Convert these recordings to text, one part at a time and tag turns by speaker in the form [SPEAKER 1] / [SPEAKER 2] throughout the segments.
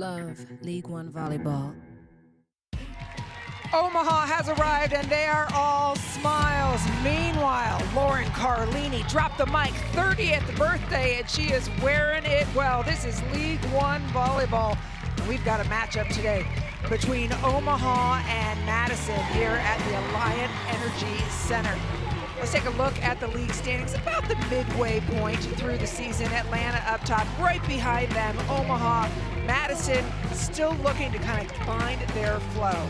[SPEAKER 1] Love League One Volleyball.
[SPEAKER 2] Omaha has arrived and they are all smiles. Meanwhile, Lauren Carlini dropped the mic, 30th birthday, and she is wearing it well. This is League One Volleyball. And we've got a matchup today between Omaha and Madison here at the Alliant Energy Center. Let's take a look at the league standings about the midway point through the season. Atlanta up top, right behind them, Omaha. Madison still looking to kind of find their flow.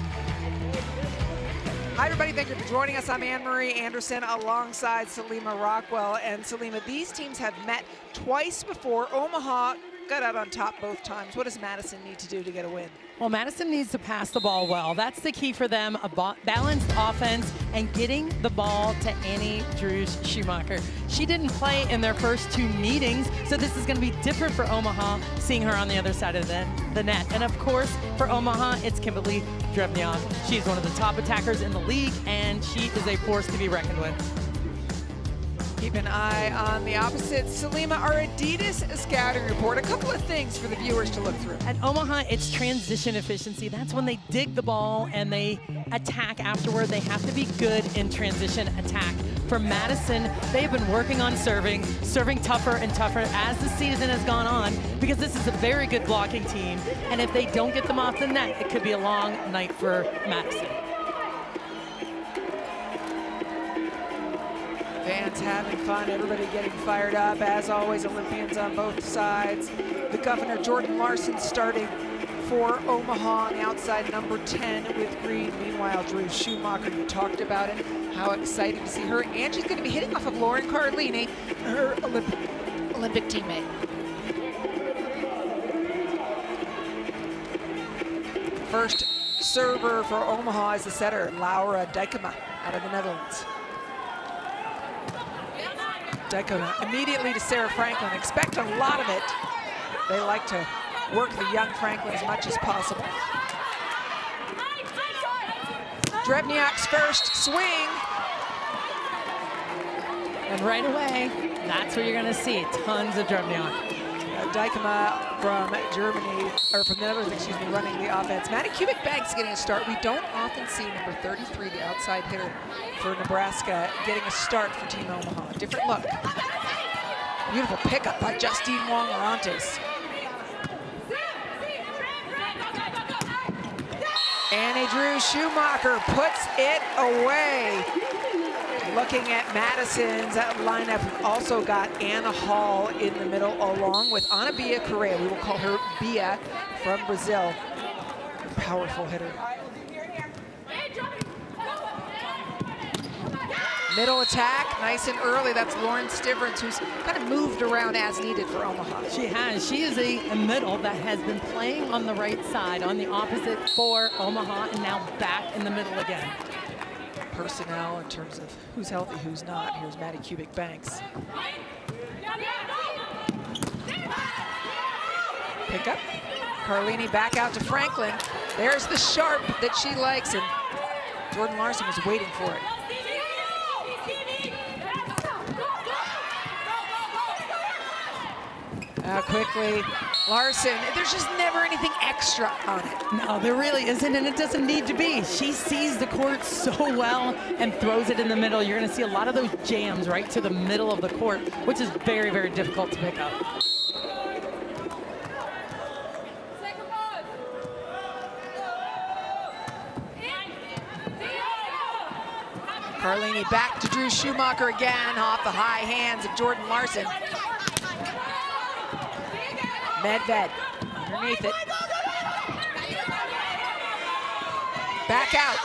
[SPEAKER 2] Hi everybody, thank you for joining us. I'm Anne-Marie Anderson alongside Salima Rockwell. And Salima, these teams have met twice before. Omaha got out on top both times. What does Madison need to do to get a win?
[SPEAKER 3] Well, Madison needs to pass the ball well. That's the key for them, a balanced offense and getting the ball to Annie Schumacher. She didn't play in their first two meetings, so this is going to be different for Omaha, seeing her on the other side of the net. And of course, for Omaha, it's Kimberly Drewniok. She's one of the top attackers in the league, and she is a force to be reckoned with.
[SPEAKER 2] Keep an eye on the opposite. Salima, our Adidas scouting report. A couple of things for the viewers to look through.
[SPEAKER 3] At Omaha, it's transition efficiency. That's when they dig the ball and they attack afterward. They have to be good in transition attack. For Madison, they have been working on serving tougher and tougher as the season has gone on, because this is a very good blocking team. And if they don't get them off the net, it could be a long night for Madison.
[SPEAKER 2] Fans having fun, everybody getting fired up. As always, Olympians on both sides. The governor, Jordan Larson, starting for Omaha on the outside, number 10 with green. Meanwhile, Drew Schumacher, you talked about it. How exciting to see her. And she's going to be hitting off of Lauren Carlini, her Olympic teammate. First server for Omaha is the setter, Laura Dijkema, out of the Netherlands. Dijkema immediately to Sarah Franklin. Expect a lot of it. They like to work the young Franklin as much as possible. Drewniok's first swing.
[SPEAKER 3] And right away, that's what you're going to see. Tons of Drewniok.
[SPEAKER 2] Dijkema from Germany, or from the Netherlands, excuse me, running the offense. Maddie Kubik-Banks getting a start. We don't often see number 33, the outside hitter for Nebraska, getting a start for Team Omaha. Different look. Beautiful pickup by Justine Wong-orantes. Annie Drew Schumacher puts it away. Looking at Madison's lineup, we've also got Anna Hall in the middle, along with Ana Bia Correa. We will call her Bia, from Brazil. Powerful hitter. Middle attack, nice and early. That's Lauren Stivrins, who's kind of moved around as needed for Omaha.
[SPEAKER 3] She has. She is a middle that has been playing on the right side, on the opposite for Omaha, and now back in the middle again.
[SPEAKER 2] Personnel in terms of who's healthy, who's not. Here's Maddie Kubik-Banks. Pick up. Carlini back out to Franklin. There's the sharp that she likes, and Jordan Larson was waiting for it. Quickly, Larson, there's just never anything extra on it.
[SPEAKER 3] No, there really isn't, and it doesn't need to be. She sees the court so well and throws it in the middle. You're going to see a lot of those jams right to the middle of the court, which is very, very difficult to pick up.
[SPEAKER 2] Carlini back to Drew Schumacher again, off the high hands of Jordan Larson. Medved underneath it. Back out.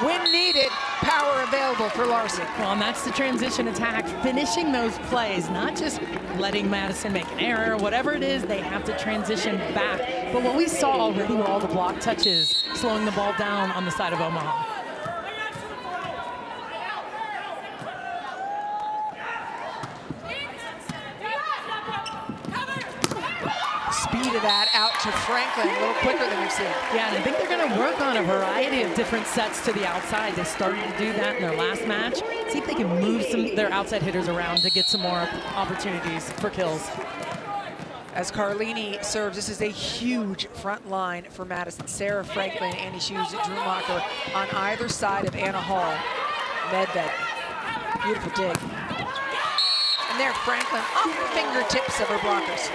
[SPEAKER 2] When needed, power available for Larson.
[SPEAKER 3] Well, and that's the transition attack, finishing those plays, not just letting Madison make an error. Whatever it is, they have to transition back. But what we saw already were all the block touches, slowing the ball down on the side of Omaha.
[SPEAKER 2] Speed of that out to Franklin, a little quicker than we've seen.
[SPEAKER 3] Yeah, and I think they're going to work on a variety of different sets to the outside. They started to do that in their last match. See if they can move their outside hitters around to get some more opportunities for kills.
[SPEAKER 2] As Carlini serves, this is a huge front line for Madison. Sarah Franklin, Annie Hughes, Drewniok on either side of Anna Hall. Medved, beautiful dig. And there, Franklin off the fingertips of her blockers.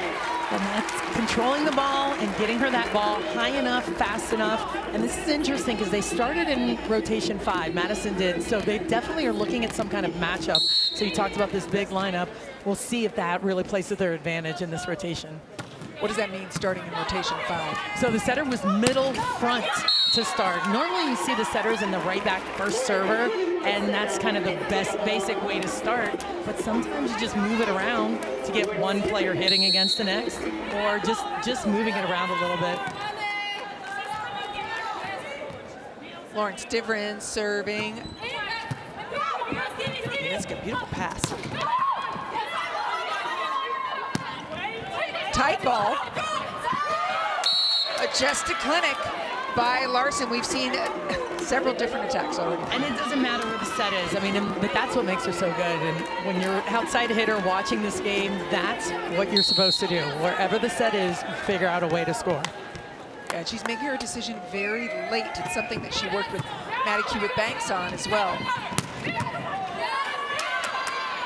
[SPEAKER 3] And that's controlling the ball and getting her that ball high enough, fast enough. And this is interesting because they started in rotation 5, Madison did. So they definitely are looking at some kind of matchup. So you talked about this big lineup. We'll see if that really plays to their advantage in this rotation.
[SPEAKER 2] What does that mean, starting in rotation 5?
[SPEAKER 3] So the setter was middle front to start. Normally you see the setters in the right back first server, and that's kind of the best basic way to start. But sometimes you just move it around to get one player hitting against the next, or just moving it around a little bit.
[SPEAKER 2] Lauren Stivrin serving. That's a beautiful pass. Tight ball. Just a clinic by Larson. We've seen several different attacks already.
[SPEAKER 3] And it doesn't matter where the set is. I mean, but that's what makes her so good. And when you're outside hitter watching this game, that's what you're supposed to do. Wherever the set is, figure out a way to score.
[SPEAKER 2] And she's making her decision very late. It's something that she worked with Maddie Cubitt-Banks on as well.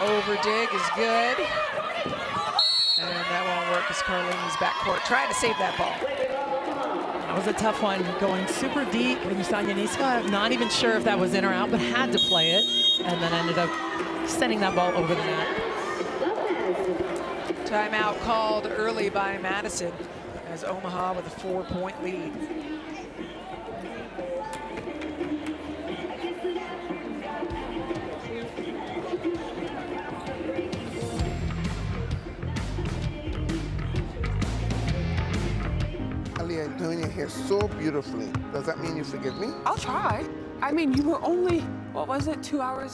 [SPEAKER 2] Over dig is good. And that won't work as Carlini's backcourt trying to save that ball.
[SPEAKER 3] That was a tough one, going super deep. And you saw Janiska not even sure if that was in or out, but had to play it. And then ended up sending that ball over the net.
[SPEAKER 2] Timeout called early by Madison as Omaha with a 4-point lead.
[SPEAKER 4] You're doing your hair so beautifully. Does that mean you forgive me?
[SPEAKER 5] I'll try. I mean, you were only, what was it, 2 hours?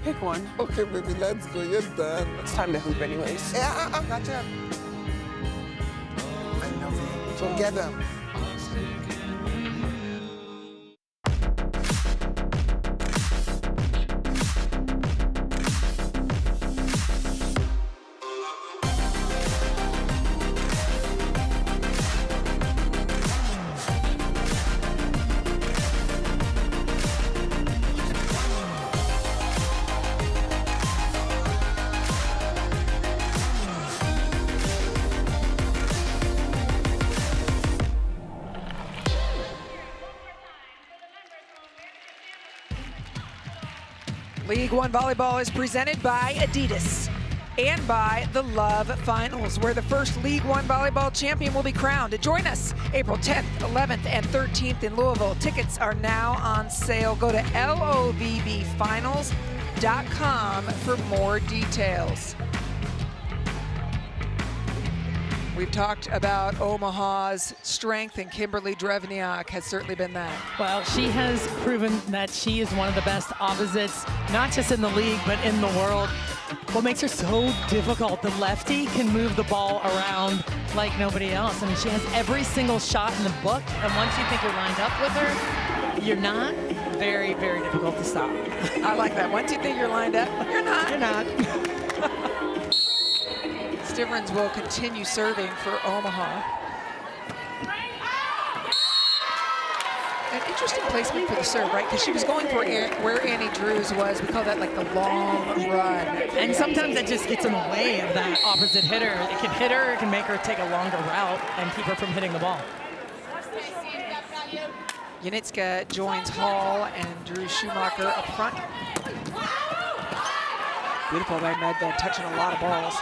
[SPEAKER 5] Pick one.
[SPEAKER 4] Okay, baby, let's go. You're done.
[SPEAKER 5] It's time to hoop anyways.
[SPEAKER 4] Yeah, not yet. I love you. So get them.
[SPEAKER 2] League One Volleyball is presented by Adidas and by the Love Finals, where the first League One Volleyball champion will be crowned. Join us April 10th, 11th, and 13th in Louisville. Tickets are now on sale. Go to LOVBfinals.com for more details. We've talked about Omaha's strength, and Kimberly Drewniok has certainly been that.
[SPEAKER 3] Well, she has proven that she is one of the best opposites, not just in the league, but in the world. What makes her so difficult, the lefty can move the ball around like nobody else. I mean, she has every single shot in the book, and once you think you're lined up with her, you're not. Very, very difficult to stop.
[SPEAKER 2] I like that. Once you think you're lined up, you're not.
[SPEAKER 3] You're not.
[SPEAKER 2] Stivrins will continue serving for Omaha. An interesting placement for the serve, right? Because she was going for where Annie Drews was. We call that like the long run.
[SPEAKER 3] And sometimes that just gets in the way of that opposite hitter. It can hit her, it can make her take a longer route and keep her from hitting the ball.
[SPEAKER 2] Janitska joins Hall and Drew Schumacher up front. Beautiful by Medved, touching a lot of balls.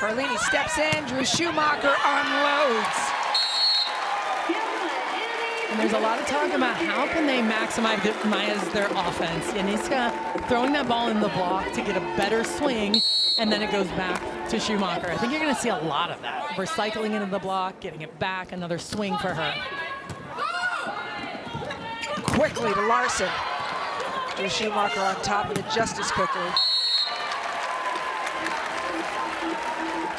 [SPEAKER 2] Carlini steps in, Drew Schumacher unloads.
[SPEAKER 3] And there's a lot of talk about how can they maximize their offense. Janiska throwing that ball in the block to get a better swing, and then it goes back to Schumacher. I think you're going to see a lot of that. Recycling into the block, getting it back, another swing for her.
[SPEAKER 2] Quickly to Larson. Drew Schumacher on top of it just as quickly.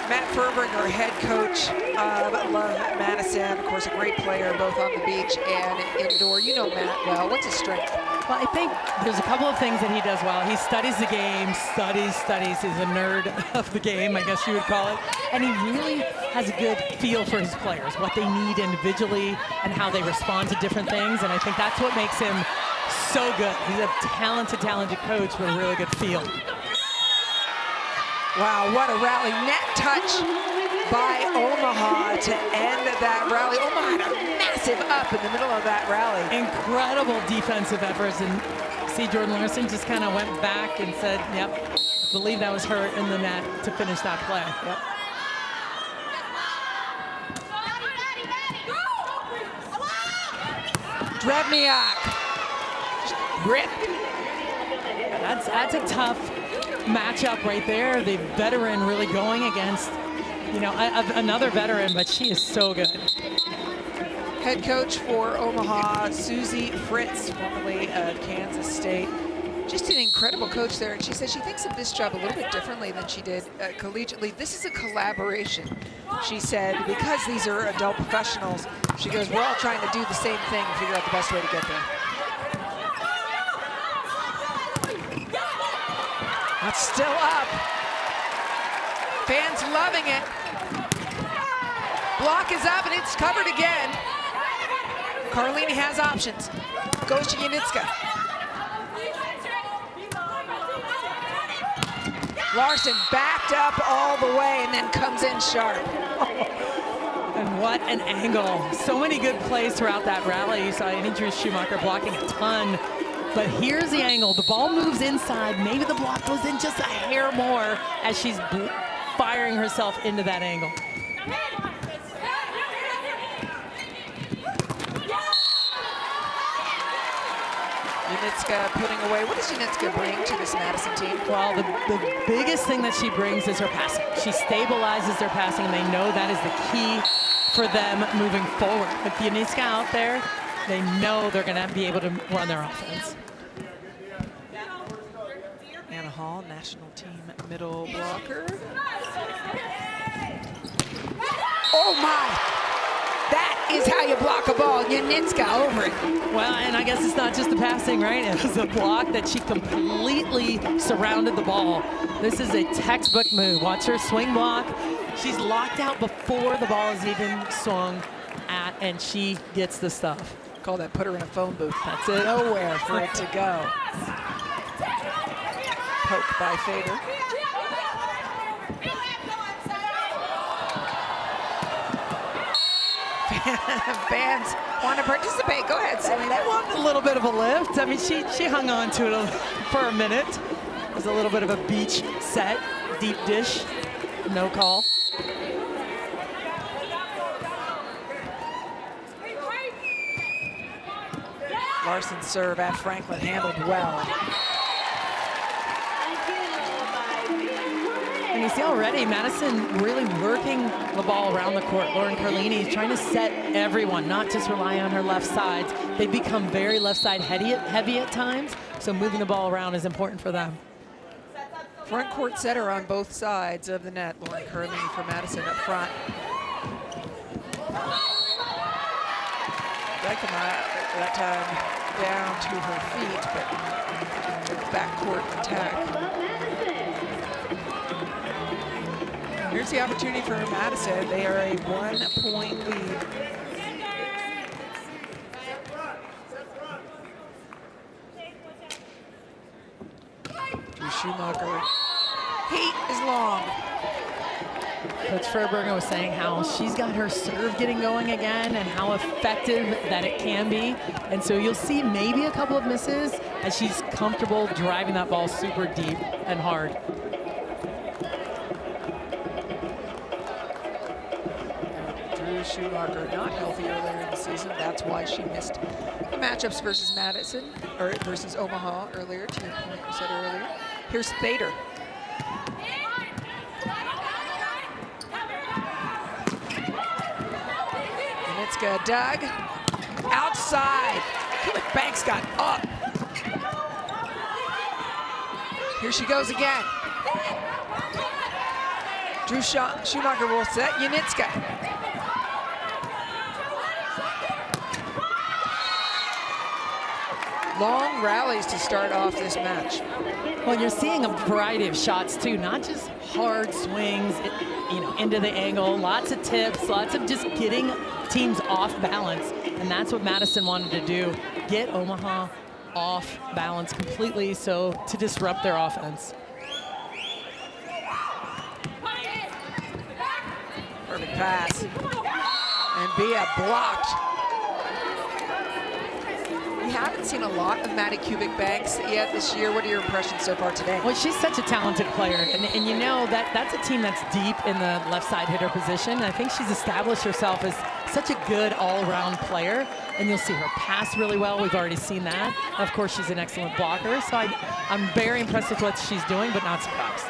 [SPEAKER 2] Matt Furbringer, head coach of LOVB Madison, of course a great player both on the beach and indoor. You know Matt well. What's his strength?
[SPEAKER 3] Well, I think there's a couple of things that he does well. He studies the game, studies. He's a nerd of the game, I guess you would call it. And he really has a good feel for his players, what they need individually and how they respond to different things. And I think that's what makes him so good. He's a talented coach with a really good feel.
[SPEAKER 2] Wow, what a rally. Net touch by Omaha to end that rally. Omaha had a massive up in the middle of that rally.
[SPEAKER 3] Incredible defensive efforts, and see Jordan Larson just kind of went back and said, yep, believe that was her in the net to finish that play. Yep.
[SPEAKER 2] Drewniok. Rip.
[SPEAKER 3] That's a tough matchup right there. The veteran really going against, you know, another veteran, but she is so good.
[SPEAKER 2] Head coach for Omaha, Susie Fritz, formerly of Kansas State. Just an incredible coach there. And she says she thinks of this job a little bit differently than she did collegiately. This is a collaboration, she said, because these are adult professionals. She goes, we're all trying to do the same thing and figure out the best way to get there. That's still up. Fans loving it. Block is up and it's covered again. Carlini has options. Goes to Janitska. Larson backed up all the way and then comes in sharp.
[SPEAKER 3] And what an angle. So many good plays throughout that rally. You saw Drew Schumacher blocking a ton. But here's the angle. The ball moves inside. Maybe the block goes in just a hair more as she's firing herself into that angle.
[SPEAKER 2] Janitska putting away. What does Janitska bring to this Madison team?
[SPEAKER 3] Well, the biggest thing that she brings is her passing. She stabilizes their passing, and they know that is the key for them moving forward. With Janitska out there, they know they're going to be able to run their offense.
[SPEAKER 2] Anna Hall, national team middle blocker. Oh my! That is how you block a ball. Janitska over it.
[SPEAKER 3] Well, and I guess it's not just the passing, right? It was a block that she completely surrounded the ball. This is a textbook move. Watch her swing block. She's locked out before the ball is even swung at, and she gets the stuff.
[SPEAKER 2] Call that put her in a phone booth.
[SPEAKER 3] That's it.
[SPEAKER 2] Nowhere for it to go. Poke by Fader. Fans want to participate. Go ahead, Selena.
[SPEAKER 3] They want a little bit of a lift. I mean, she hung on to it for a minute. It was a little bit of a beach set, deep dish, no call.
[SPEAKER 2] Larson's serve at Franklin handled well.
[SPEAKER 3] And you see already Madison really working the ball around the court. Lauren Carlini is trying to set everyone, not just rely on her left sides. They become very left side heavy at times, so moving the ball around is important for them.
[SPEAKER 2] Front court setter on both sides of the net. Lauren Carlini for Madison up front. Dykema that time down to her feet, but backcourt attack. Here's the opportunity for Madison. They are a 1-point lead. Drew Schumacher. Heat is long.
[SPEAKER 3] Coach Furbringer was saying how she's got her serve getting going again and how effective that it can be. And so you'll see maybe a couple of misses as she's comfortable driving that ball super deep and hard.
[SPEAKER 2] Drew Drew Schumacher not healthy earlier in the season. That's why she missed the matchups versus Madison, or versus Omaha earlier, to your point you said earlier. Here's Thader. Janitska dug. Outside. Banks got up. Here she goes again. Drew Schumacher will set Janitska. Long rallies to start off this match.
[SPEAKER 3] Well, you're seeing a variety of shots too, not just hard swings, into the angle, lots of tips, lots of just getting teams off balance. And that's what Madison wanted to do, get Omaha off balance completely, so to disrupt their offense.
[SPEAKER 2] Perfect pass. And Bia blocked. We haven't seen a lot of Maddie Kubik-Banks yet this year. What are your impressions so far today?
[SPEAKER 3] Well, she's such a talented player, and you know that's a team that's deep in the left side hitter position. I think she's established herself as such a good all-around player, and you'll see her pass really well. We've already seen that. Of course, she's an excellent blocker, so I'm very impressed with what she's doing, but not surprised.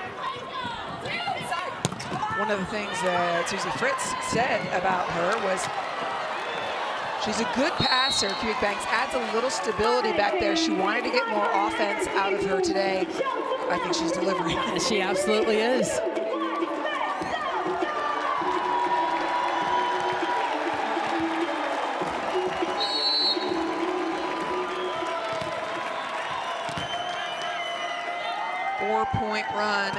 [SPEAKER 2] One of the things that Susie Fritz said about her was she's a good passer. Kubik-Banks adds a little stability back there. She wanted to get more offense out of her today. I think she's delivering.
[SPEAKER 3] She absolutely is.
[SPEAKER 2] Four-point run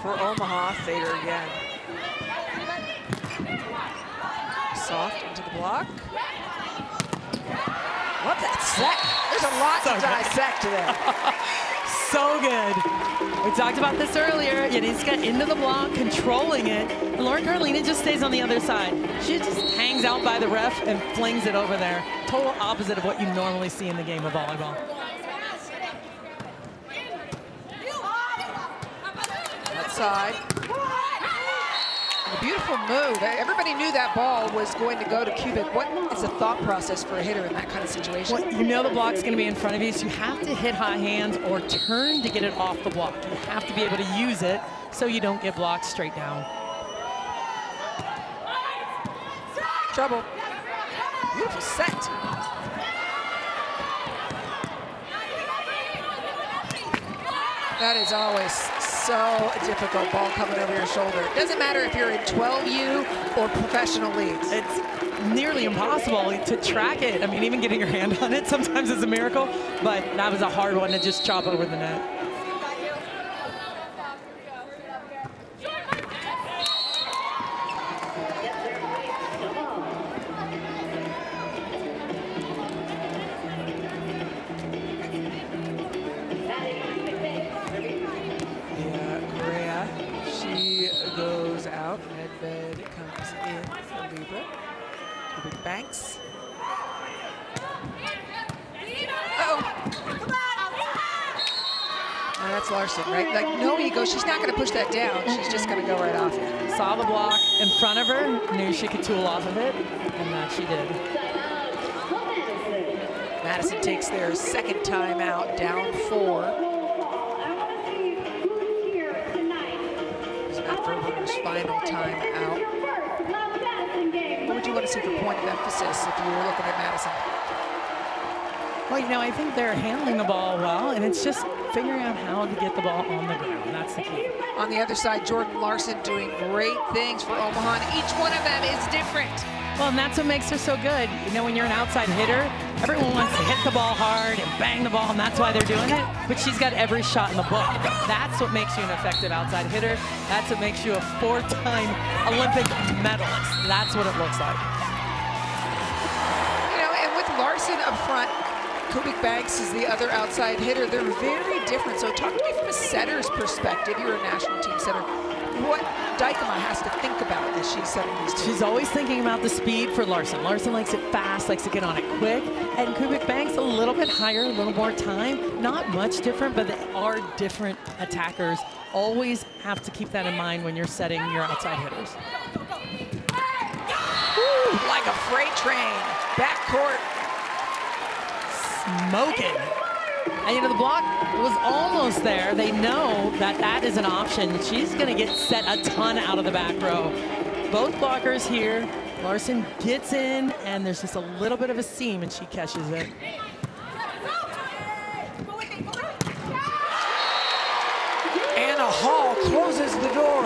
[SPEAKER 2] for Omaha. Thader again. Soft into the block. Love that set. There's a lot to dissect today.
[SPEAKER 3] So good. We talked about this earlier. Janitska into the block, controlling it. And Lauren Carlini just stays on the other side. She just hangs out by the ref and flings it over there. Total opposite of what you normally see in the game of volleyball.
[SPEAKER 2] Side. A beautiful move. Everybody knew that ball was going to go to Kubik. What is the thought process for a hitter in that kind of situation?
[SPEAKER 3] Well, you know the block's going to be in front of you, so you have to hit high hands or turn to get it off the block. You have to be able to use it so you don't get blocked straight down.
[SPEAKER 2] Trouble. Beautiful set. That is always so difficult, ball coming over your shoulder. It doesn't matter if you're in 12U or professional leagues.
[SPEAKER 3] It's nearly impossible to track it. I mean, even getting your hand on it sometimes is a miracle, but that was a hard one to just chop over the net.
[SPEAKER 2] Medved comes in for Libra. Kubik-Banks. Oh, that's Larson, right? Like, no ego. She's not going to push that down. She's just going to go right off it.
[SPEAKER 3] Saw the block in front of her, knew she could tool off of it, and that she did.
[SPEAKER 2] Madison takes their second time out, down 4. Final time out. What would you want to see for point of emphasis if you were looking at Madison?
[SPEAKER 3] Well, you know, I think they're handling the ball well, and it's just figuring out how to get the ball on the ground. That's the key.
[SPEAKER 2] On the other side, Jordan Larson doing great things for Omaha, and each one of them is different.
[SPEAKER 3] Well, and that's what makes her so good. You know, when you're an outside hitter, everyone wants to hit the ball hard and bang the ball, and that's why they're doing it. But she's got every shot in the book. That's what makes you an effective outside hitter. That's what makes you a 4-time Olympic medalist. That's what it looks like.
[SPEAKER 2] You know, and with Larson up front, Kubik-Banks is the other outside hitter. They're very different. So talk to me from a setter's perspective. You're a national team setter. What Dykema has to think about as she's setting these two?
[SPEAKER 3] She's always thinking about the speed for Larson. Larson likes it fast, likes to get on it quick. And Kubik-Banks a little bit higher, a little more time. Not much different, but they are different attackers. Always have to keep that in mind when you're setting your outside hitters.
[SPEAKER 2] Woo! Woo! Like a freight train. Backcourt.
[SPEAKER 3] Smoking. And you know, the block was almost there. They know that that is an option. She's going to get set a ton out of the back row. Both blockers here. Larson gets in, and there's just a little bit of a seam, and she catches it.
[SPEAKER 2] Anna Hall closes the door.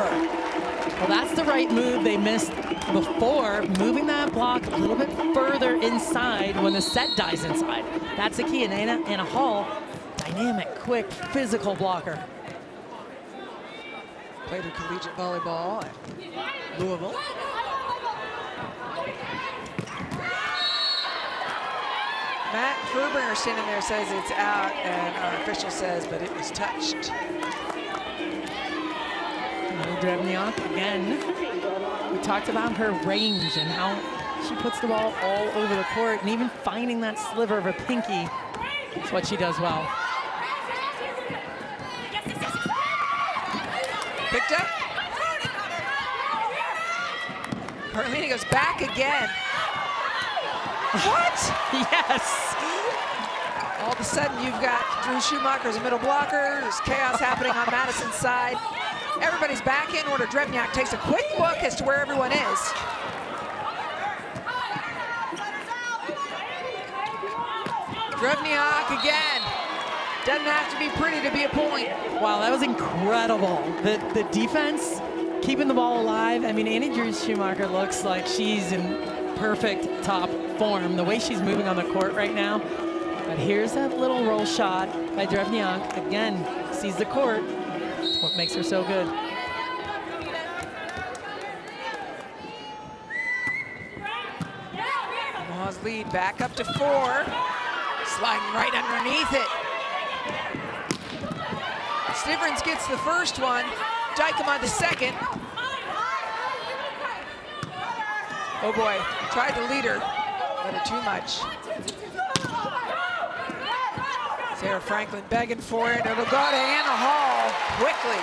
[SPEAKER 3] Well, that's the right move they missed before, moving that block a little bit further inside when the set dies inside. That's the key, and Anna Hall, dynamic, quick, physical blocker.
[SPEAKER 2] Played her collegiate volleyball at Louisville. Matt Furbringer standing there says it's out, and our official says, but it was touched.
[SPEAKER 3] Drewniok again. We talked about her range and how she puts the ball all over the court, and even finding that sliver of a pinky is what she does well.
[SPEAKER 2] Picked up. Carlini goes back again. What?
[SPEAKER 3] Yes.
[SPEAKER 2] All of a sudden, you've got Drew Schumacher as a middle blocker. There's chaos happening on Madison's side. Everybody's back in order. Drewniok takes a quick look as to where everyone is. Drewniok again. Doesn't have to be pretty to be a point.
[SPEAKER 3] Wow, that was incredible. The defense, keeping the ball alive. I mean, Annie Drew Schumacher looks like she's in perfect top form, the way she's moving on the court right now. But here's that little roll shot by Drewniok. Again, sees the court. It's what makes her so good.
[SPEAKER 2] Omaha's lead back up to 4. Sliding right underneath it. Stivrins gets the first one. Dykem on the second. Oh boy, tried to lead her, but it too much. Sarah Franklin begging for it. It'll go to Anna Hall quickly.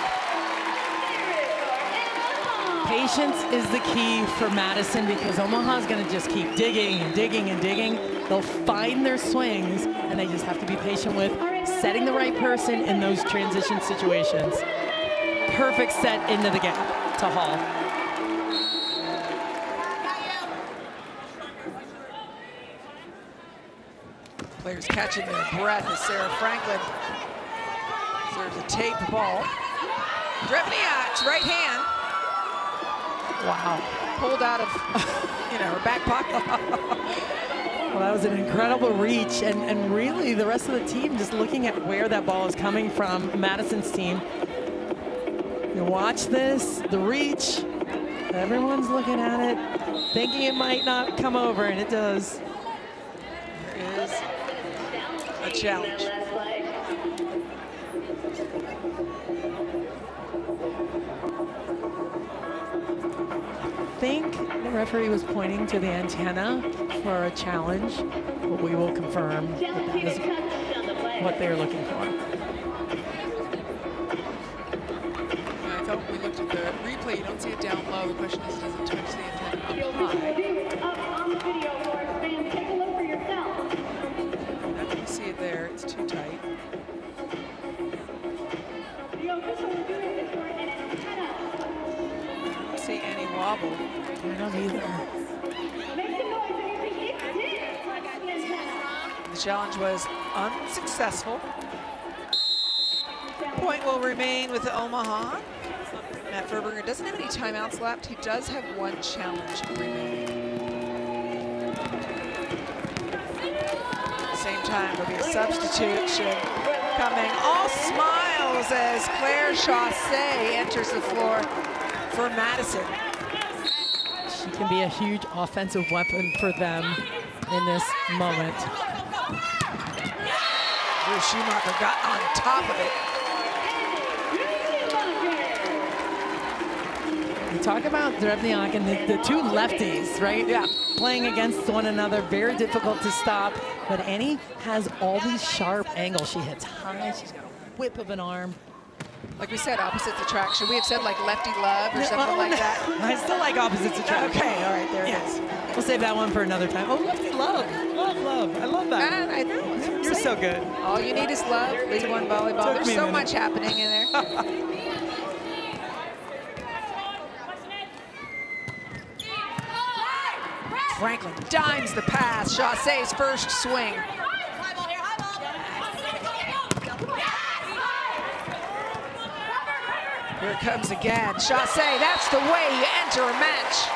[SPEAKER 3] Patience is the key for Madison, because Omaha's going to just keep digging and digging and digging. They'll find their swings, and they just have to be patient with setting the right person in those transition situations. Perfect set into the gap to Hall.
[SPEAKER 2] Players catching their breath as Sarah Franklin serves a tape ball. Drewniok's right hand.
[SPEAKER 3] Wow.
[SPEAKER 2] Pulled out of, her back pocket.
[SPEAKER 3] Well, that was an incredible reach, and really the rest of the team just looking at where that ball is coming from, Madison's team. You watch this, the reach, everyone's looking at it, thinking it might not come over, and it does.
[SPEAKER 2] There is a challenge.
[SPEAKER 3] I think the referee was pointing to the antenna for a challenge, but we will confirm that that is what they're looking for.
[SPEAKER 5] I thought when we looked at the replay, you don't see it down low. The question is, does it touch the antenna up high?
[SPEAKER 6] On the video, Lord, fans, take a look for yourself.
[SPEAKER 2] Now you see it there, it's too tight.
[SPEAKER 6] The official is doing this for an antenna.
[SPEAKER 2] I don't see any wobble.
[SPEAKER 3] I don't either.
[SPEAKER 6] Make some noise if you think it did touch the antenna.
[SPEAKER 2] The challenge was unsuccessful. Point will remain with the Omaha. Matt Furbringer doesn't have any timeouts left. He does have one challenge remaining. At the same time, there'll be a substitution coming. All smiles as Claire Chaussee enters the floor for Madison.
[SPEAKER 3] She can be a huge offensive weapon for them in this moment.
[SPEAKER 2] Drew Schumacher got on top of it.
[SPEAKER 3] We talk about Drewniok and the two lefties, right?
[SPEAKER 2] Yeah.
[SPEAKER 3] Playing against one another, very difficult to stop. But Annie has all these sharp angles. She hits high, she's got a whip of an arm.
[SPEAKER 2] Like we said, opposites attract. Should we have said like lefty love or something like that?
[SPEAKER 3] I still like opposites attract.
[SPEAKER 2] Okay, all right, there it
[SPEAKER 3] Yes.
[SPEAKER 2] is.
[SPEAKER 3] We'll save that one for another time. Oh, lefty love. Love. I love that.
[SPEAKER 2] And I know. that's what I'm
[SPEAKER 3] You're so
[SPEAKER 2] saying.
[SPEAKER 3] good.
[SPEAKER 2] All you need is love. League One volleyball.
[SPEAKER 3] Took
[SPEAKER 2] There's
[SPEAKER 3] me a
[SPEAKER 2] so
[SPEAKER 3] minute.
[SPEAKER 2] much happening in there. Franklin dimes the pass. Chausse's first swing. Here it comes again. Chaussee, that's the way you enter a match.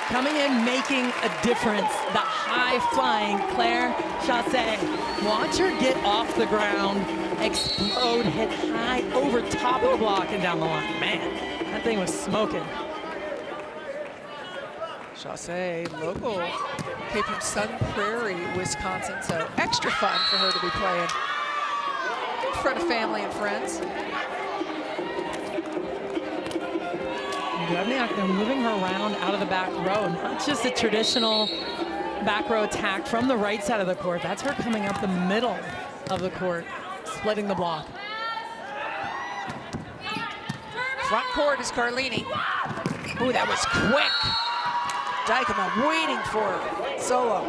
[SPEAKER 3] Coming in, making a difference. The high-flying Claire Chaussee. Watch her get off the ground, explode, hit high over top of the block and down the line. Man, that thing was smoking.
[SPEAKER 2] Chaussee, local, came from Sun Prairie, Wisconsin, so extra fun for her to be playing in front of family and friends.
[SPEAKER 3] Drewniok, they're moving her around out of the back row, not just a traditional back row attack from the right side of the court. That's her coming up the middle of the court, splitting the block.
[SPEAKER 2] Front court is Carlini. Ooh, that was quick. Dykema waiting for her. Solo.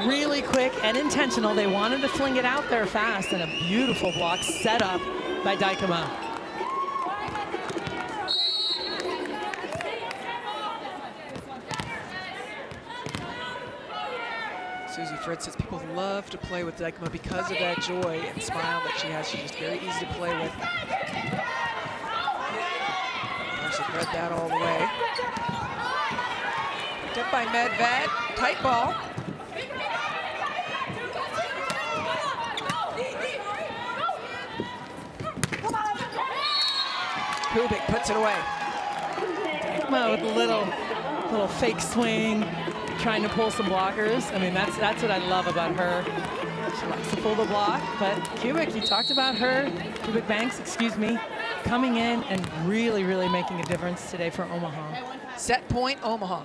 [SPEAKER 3] Really quick and intentional. They wanted to fling it out there fast, and a beautiful block set up by Dykema.
[SPEAKER 2] Susie Fritz says people love to play with Dykema because of that joy and smile that she has. She's just very easy to play with. Larson read that all the way. Picked up by Medved. Tight ball. Kubik puts it away.
[SPEAKER 3] Dykema with a little fake swing, trying to pull some blockers. I mean, that's what I love about her. She likes to pull the block, but Kubik, you talked about her, Kubik Banks, excuse me, coming in and really, really making a difference today for Omaha.
[SPEAKER 2] Set point, Omaha.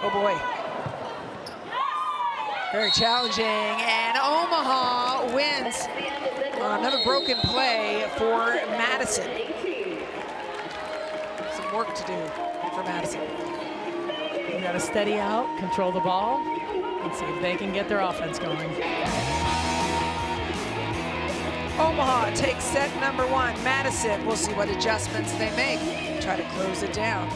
[SPEAKER 2] Oh boy. Very challenging, and Omaha wins on another broken play for Madison. Some work to do for Madison.
[SPEAKER 3] You got to steady out, control the ball, and see if they can get their offense going.
[SPEAKER 2] Omaha takes set number one. Madison, we'll see what adjustments they make. Try to close it down.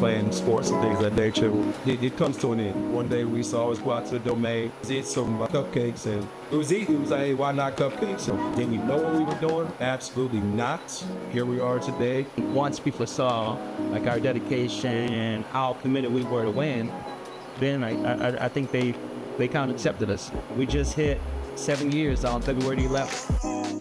[SPEAKER 7] playing sports and things of that nature, it comes to an end. One day we saw us go out to the domain, eat some cupcakes, and it was easy. It was like, hey, why not cupcakes? So did we know what we were doing? Absolutely not. Here we are today.
[SPEAKER 8] Once people saw like our dedication and how committed we were to win, then I think they kind of accepted us. We just hit 7 years on February 11th.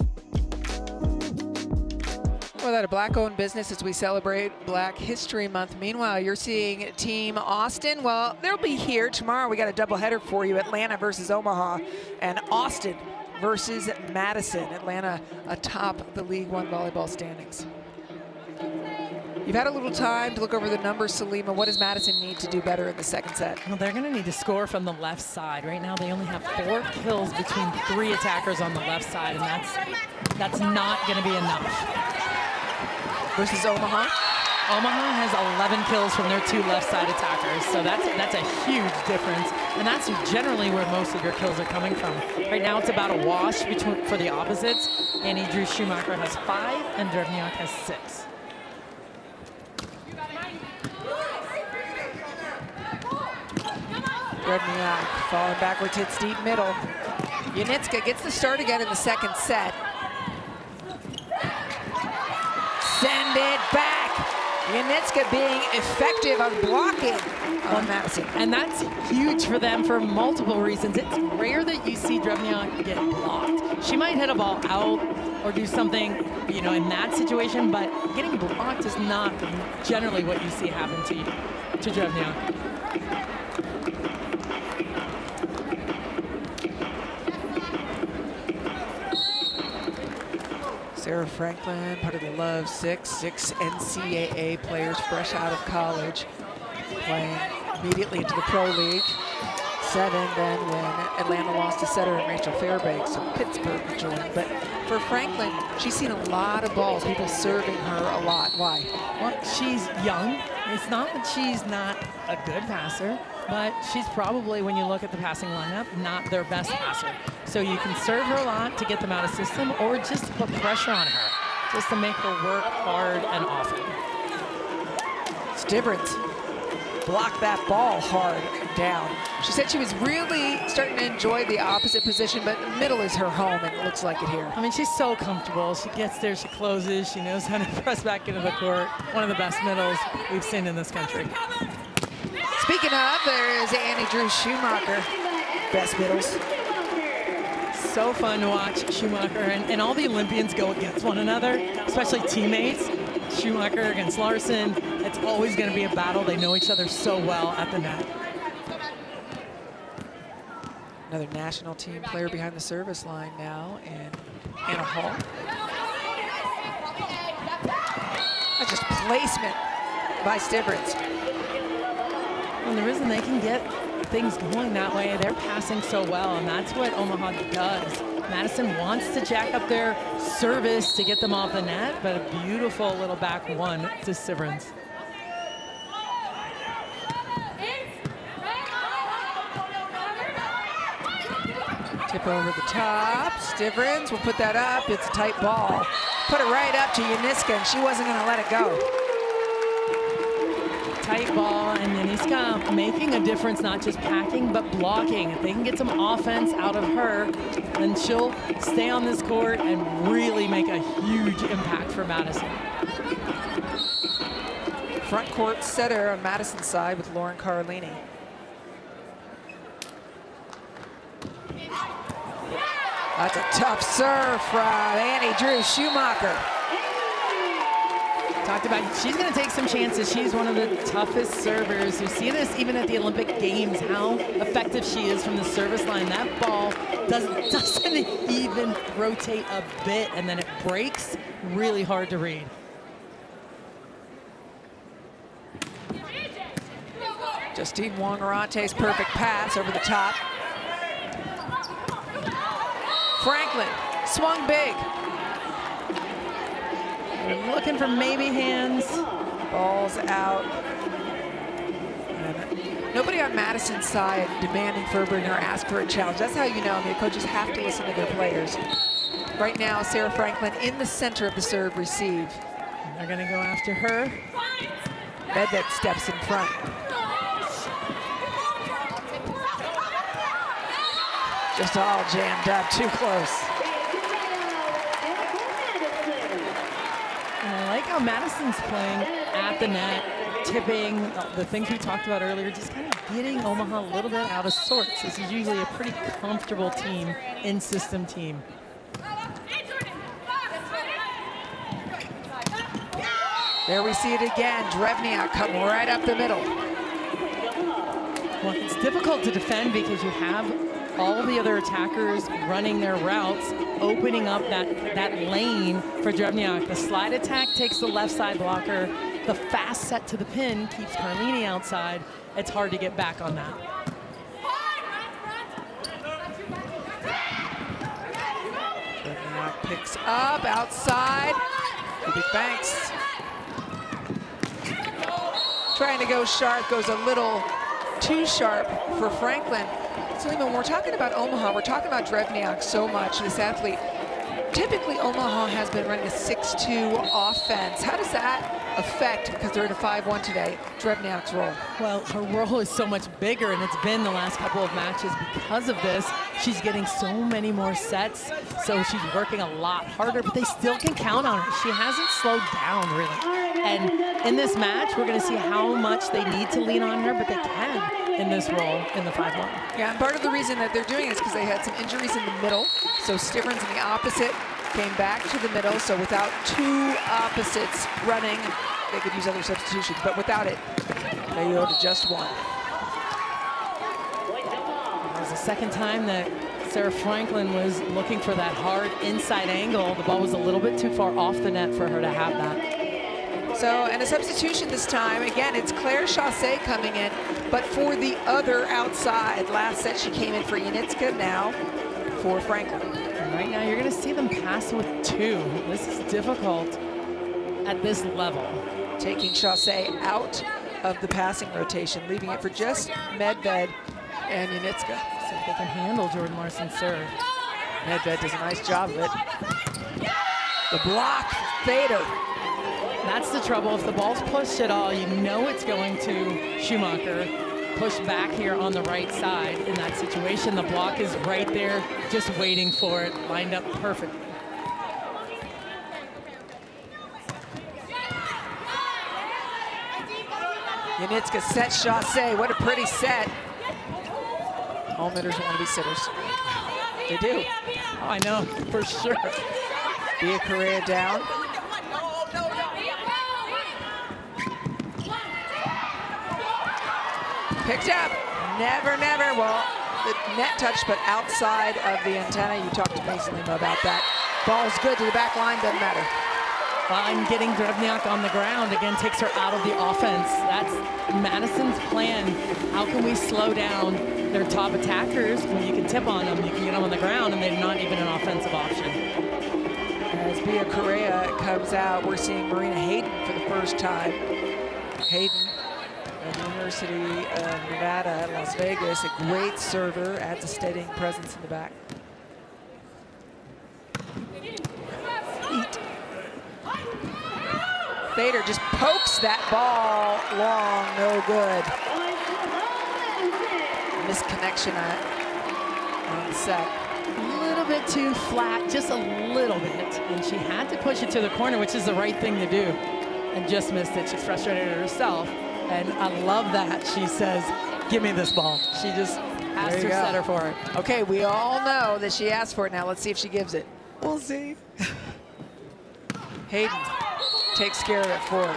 [SPEAKER 2] Well, that a black-owned business as we celebrate Black History Month. Meanwhile, you're seeing Team Austin. Well, they'll be here tomorrow. We got a doubleheader for you: Atlanta versus Omaha, and Austin versus Madison. Atlanta atop the League One volleyball standings. You've had a little time to look over the numbers, Salima. What does Madison need to do better in the second set?
[SPEAKER 3] Well, they're going to need to score from the left side. Right now, they only have 4 kills between 3 attackers on the left side, and that's not going to be enough.
[SPEAKER 2] Versus Omaha?
[SPEAKER 3] Omaha has 11 kills from their 2 left side attackers, so that's a huge difference, and that's generally where most of your kills are coming from. Right now, it's about a wash for the opposites. Drew Schumacher has 5, and Drewniok has 6.
[SPEAKER 2] Drewniok falling backwards, hits deep middle. Unitska gets the start again in the second set. Send it back. Unitska being effective on blocking on Madison.
[SPEAKER 3] And that's huge for them for multiple reasons. It's rare that you see Drewniok get blocked. She might hit a ball out or do something, in that situation, but getting blocked is not generally what you see happen to Drewniok.
[SPEAKER 2] Sarah Franklin, part of the Love 6 NCAA players fresh out of college, playing immediately into the Pro League. 7 then when Atlanta lost to setter and Rachel Fairbanks, so Pittsburgh joined. But for Franklin, she's seen a lot of balls, people serving her a lot. Why?
[SPEAKER 3] Well, she's young. It's not that she's not a good passer, but she's probably, when you look at the passing lineup, not their best passer. So you can serve her a lot to get them out of system, or just to put pressure on her, just to make her work hard and often.
[SPEAKER 2] Stivrins blocked that ball hard down. She said she was really starting to enjoy the opposite position, but the middle is her home, and it looks like it here.
[SPEAKER 3] I mean, she's so comfortable. She gets there, she closes, she knows how to press back into the court. One of the best middles we've seen in this country.
[SPEAKER 2] Speaking of, there is Drew Schumacher. Best middles.
[SPEAKER 3] So fun to watch Schumacher, and all the Olympians go against one another, especially teammates. Schumacher against Larson. It's always going to be a battle. They know each other so well at the net.
[SPEAKER 2] Another national team player behind the service line now, and Anna Hall. That's just placement by Stivrins.
[SPEAKER 3] And the reason they can get things going that way, they're passing so well, and that's what Omaha does. Madison wants to jack up their service to get them off the net, but a beautiful little back one to Stivrins.
[SPEAKER 2] Tip over the top. Stivrins will put that up. It's a tight ball. Put it right up to Uniska, and she wasn't going to let it go.
[SPEAKER 3] Tight ball, and Uniska making a difference, not just packing, but blocking. If they can get some offense out of her, then she'll stay on this court and really make a huge impact for Madison.
[SPEAKER 2] Front court setter on Madison's side with Lauren Carlini. That's a tough serve from Drew Schumacher.
[SPEAKER 3] Talked about, she's going to take some chances. She's one of the toughest servers. You see this even at the Olympic Games, how effective she is from the service line. That ball doesn't even rotate a bit, and then it breaks. Really hard to read.
[SPEAKER 2] Justine wong-orantes perfect pass over the top. Franklin swung big.
[SPEAKER 3] We're looking for maybe hands.
[SPEAKER 2] Balls out. And nobody on Madison's side demanding Furbringer ask for a challenge. That's how you know. I mean, coaches have to listen to their players. Right now, Sarah Franklin in the center of the serve receive.
[SPEAKER 3] And they're going to go after her.
[SPEAKER 2] Medved steps in front. Just all jammed up, too close.
[SPEAKER 3] And I like how Madison's playing at the net, tipping, the things we talked about earlier, just kind of getting Omaha a little bit out of sorts. This is usually a pretty comfortable team, in-system team.
[SPEAKER 2] There we see it again. Drewniok come right up the middle.
[SPEAKER 3] Well, it's difficult to defend because you have all the other attackers running their routes, opening up that lane for Drewniok. The slide attack takes the left side blocker. The fast set to the pin keeps Carlini outside. It's hard to get back on that.
[SPEAKER 2] Drewniok picks up outside. Big Banks. Trying to go sharp, goes a little too sharp for Franklin. So when we're talking about Omaha, we're talking about Drewniok so much, this athlete. Typically, Omaha has been running a 6-2 offense. How does that affect, because they're in a 5-1 today, Drewniok's role?
[SPEAKER 3] Well, her role is so much bigger, and it's been the last couple of matches because of this. She's getting so many more sets, so she's working a lot harder, but they still can count on her. She hasn't slowed down, really. And in this match, we're going to see how much they need to lean on her, but they can in this role in the 5-1.
[SPEAKER 2] Yeah, and part of the reason that they're doing it is because they had some injuries in the middle. So Stivrins in the opposite came back to the middle. So without two opposites running, they could use other substitutions. But without it, they go to just one.
[SPEAKER 3] It was the second time that Sarah Franklin was looking for that hard inside angle. The ball was a little bit too far off the net for her to have that.
[SPEAKER 2] So, and a substitution this time. Again, it's Claire Chassé coming in, but for the other outside. Last set she came in for Janitska, now for Franklin.
[SPEAKER 3] And right now you're going to see them pass with two. This is difficult at this level.
[SPEAKER 2] Taking Chassé out of the passing rotation, leaving it for just Medved and Janitska.
[SPEAKER 3] See if they can handle Jordan Larson's serve.
[SPEAKER 2] Medved does a nice job of it. The block, Fader.
[SPEAKER 3] That's the trouble. If the ball's pushed at all, you know it's going to Schumacher. Push back here on the right side. In that situation, the block is right there, just waiting for it, lined up perfectly.
[SPEAKER 2] Janitska sets Chassé. What a pretty set. All mitters want to be sitters. They do.
[SPEAKER 3] Oh, I know, for sure.
[SPEAKER 2] Bia Correa down. Picked up. Never, never. Well, the net touch, but outside of the antenna. You talked to Mason Lima about that. Ball's good to the back line, doesn't matter.
[SPEAKER 3] Well, and getting Drewniok on the ground, again, takes her out of the offense. That's Madison's plan. How can we slow down their top attackers? When you can tip on them, you can get them on the ground, and they're not even an offensive option.
[SPEAKER 2] As Bia Correa comes out, we're seeing Marina Hayden for the first time. Hayden at the University of Nevada at Las Vegas, a great server, adds a steadying presence in the back. Fader just pokes that ball long, no good. Misconnection on the set.
[SPEAKER 3] A little bit too flat, just a little bit. And she had to push it to the corner, which is the right thing to do, and just missed it. She's frustrated at herself. And I love that. She says, give me this ball. She just asked her setter for it.
[SPEAKER 2] Okay, we all know that she asked for it. Now let's see if she gives it. We'll see. Hayden takes care of it for her.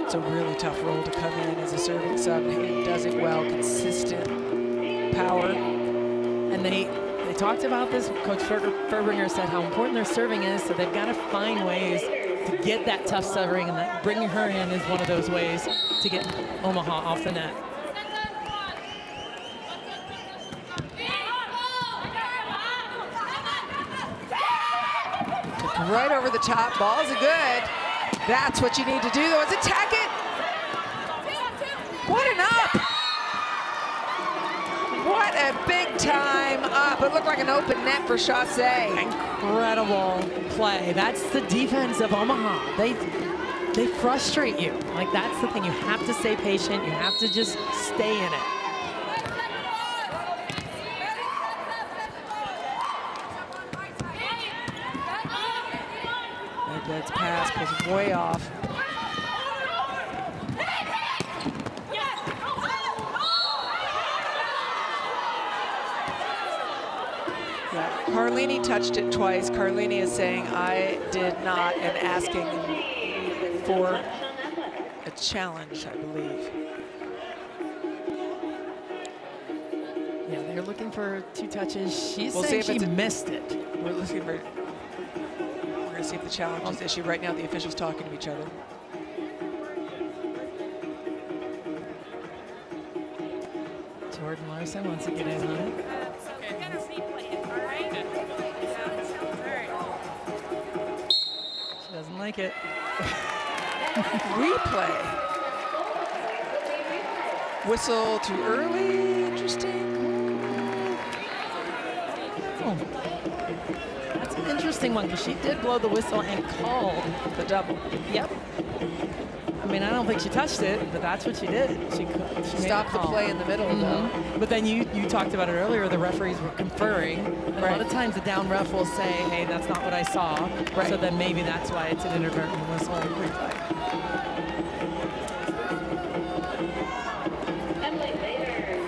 [SPEAKER 2] It's a really tough role to come in as a serving sub. Hayden does it well, consistent power.
[SPEAKER 3] And they talked about this. Coach Furbringer said how important their serving is, so they've got to find ways to get that tough serving, and that bringing her in is one of those ways to get Omaha off the net.
[SPEAKER 2] Right over the top, balls are good. That's what you need to do though, is attack it. What an up. What a big time up. It looked like an open net for Chassé.
[SPEAKER 3] Incredible play. That's the defense of Omaha. they frustrate you. Like, that's the thing. You have to stay patient. You have to just stay in it.
[SPEAKER 2] That's pass was way off. Yeah, Carlini touched it twice. Carlini is saying, I did not, and asking for a challenge, I believe.
[SPEAKER 3] Yeah, they're looking for 2 touches. She's
[SPEAKER 2] We'll
[SPEAKER 3] saying
[SPEAKER 2] see if
[SPEAKER 3] she
[SPEAKER 2] it's
[SPEAKER 3] missed it.
[SPEAKER 2] We're looking for. We're going to see if the challenge is issued. Right now, the officials talking to each other.
[SPEAKER 3] Jordan Larson wants to get in on it. She doesn't like it.
[SPEAKER 2] Replay. Whistle too early. Interesting.
[SPEAKER 3] Oh. That's an interesting one, because she did blow the whistle and called
[SPEAKER 2] The double.
[SPEAKER 3] Yep. I mean, I don't think she touched it, but that's what she did. She
[SPEAKER 2] Stopped the play in the middle, though.
[SPEAKER 3] But then you talked about it earlier, the referees were conferring. And a lot of times the down ref will say, hey, that's not what I saw.
[SPEAKER 2] Right.
[SPEAKER 3] So then maybe that's why it's an inadvertent whistle replay.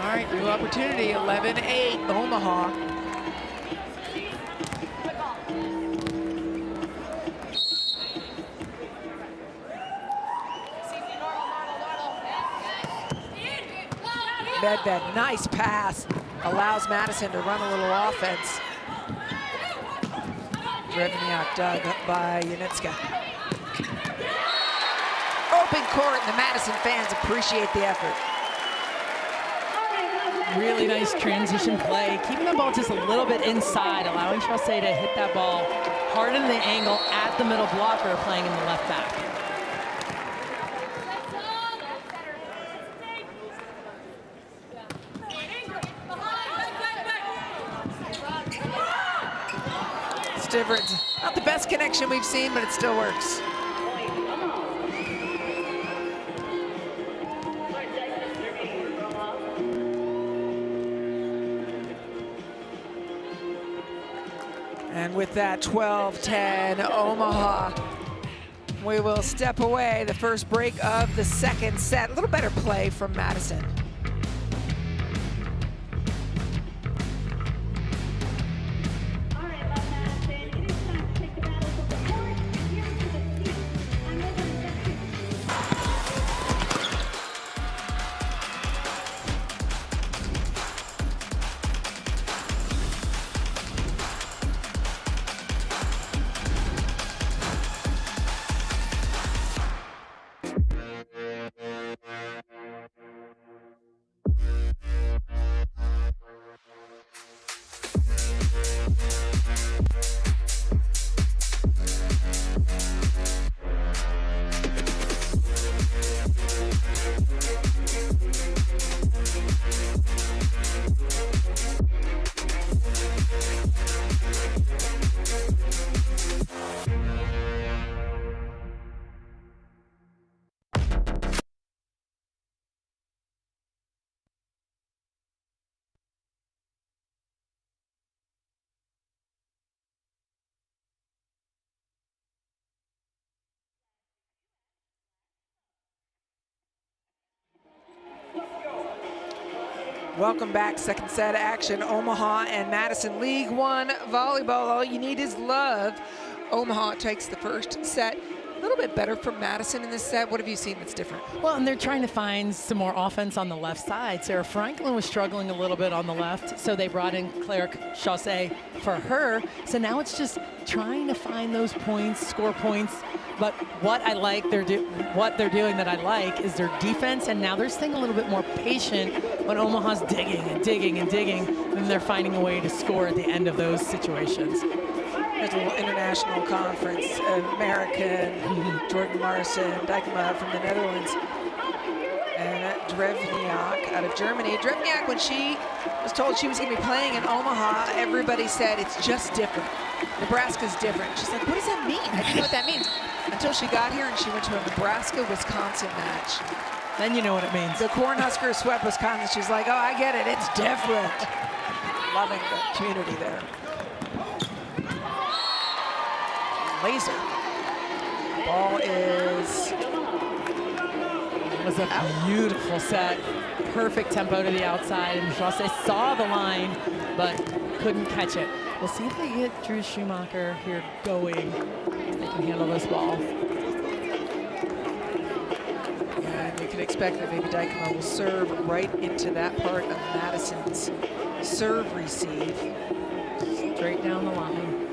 [SPEAKER 2] All right, new opportunity, 11-8, Omaha. Medved, nice pass, allows Madison to run a little offense. Drewniok dug by Yanitska. Open court, and the Madison fans appreciate the effort.
[SPEAKER 3] Really nice transition play, keeping the ball just a little bit inside, allowing Chaussee to hit that ball hard in the angle at the middle blocker, playing in the left back.
[SPEAKER 2] Stiverts, not the best connection we've seen, but it still works. And with that 12-10 Omaha, we will step away. The first break of the second set. A little better play from Madison. Welcome back, second set action. Omaha and Madison, League One volleyball. All you need is love. Omaha takes the first set. A little bit better from Madison in this set. What have you seen that's different?
[SPEAKER 3] Well, and they're trying to find some more offense on the left side. Sarah Franklin was struggling a little bit on the left, so they brought in Claire Chaussee for her. So now it's just trying to find those points, score points. But what I like, what they're doing that I like is their defense, and now they're staying a little bit more patient when Omaha's digging and digging and digging, and they're finding a way to score at the end of those situations.
[SPEAKER 2] There's a little international conference, American, Jordan Larson, Dijkema from the Netherlands. And Drewniok out of Germany. Drewniok, when she was told she was going to be playing in Omaha, everybody said it's just different. Nebraska's different. She's like, what does that mean? I didn't know what that means. Until she got here and she went to a Nebraska-Wisconsin match.
[SPEAKER 3] Then you know what it means.
[SPEAKER 2] The Cornhuskers swept Wisconsin. She's like, oh, I get it. It's different. Loving the community there. Laser. Ball
[SPEAKER 3] Was a beautiful set. Perfect tempo to the outside. And Chaussee saw the line, but couldn't catch it. We'll see if they get Drew Schumacher here going. If they can handle this ball.
[SPEAKER 2] And you can expect that maybe Dykema will serve right into that part of Madison's serve receive.
[SPEAKER 3] Straight down the line.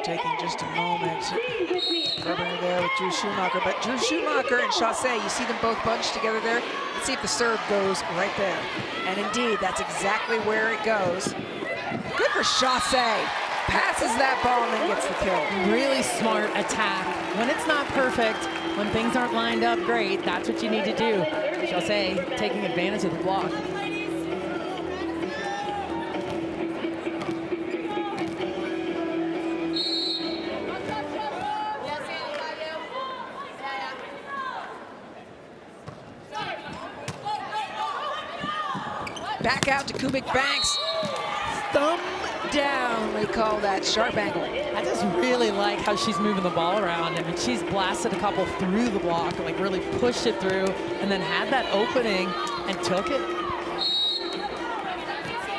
[SPEAKER 2] Taking just a moment, rubbing there with Drew Schumacher. But Drew Schumacher and Chaussee, you see them both bunched together there. Let's see if the serve goes right there. And indeed, that's exactly where it goes. Good for Chaussee. Passes that ball and then gets the kill.
[SPEAKER 3] Really smart attack. When it's not perfect, when things aren't lined up great, that's what you need to do. Chaussee taking advantage of the block.
[SPEAKER 2] Back out to Kubik Banks. Thumb down, they call that sharp angle.
[SPEAKER 3] I just really like how she's moving the ball around. I mean, she's blasted a couple through the block, like really pushed it through, and then had that opening and took it.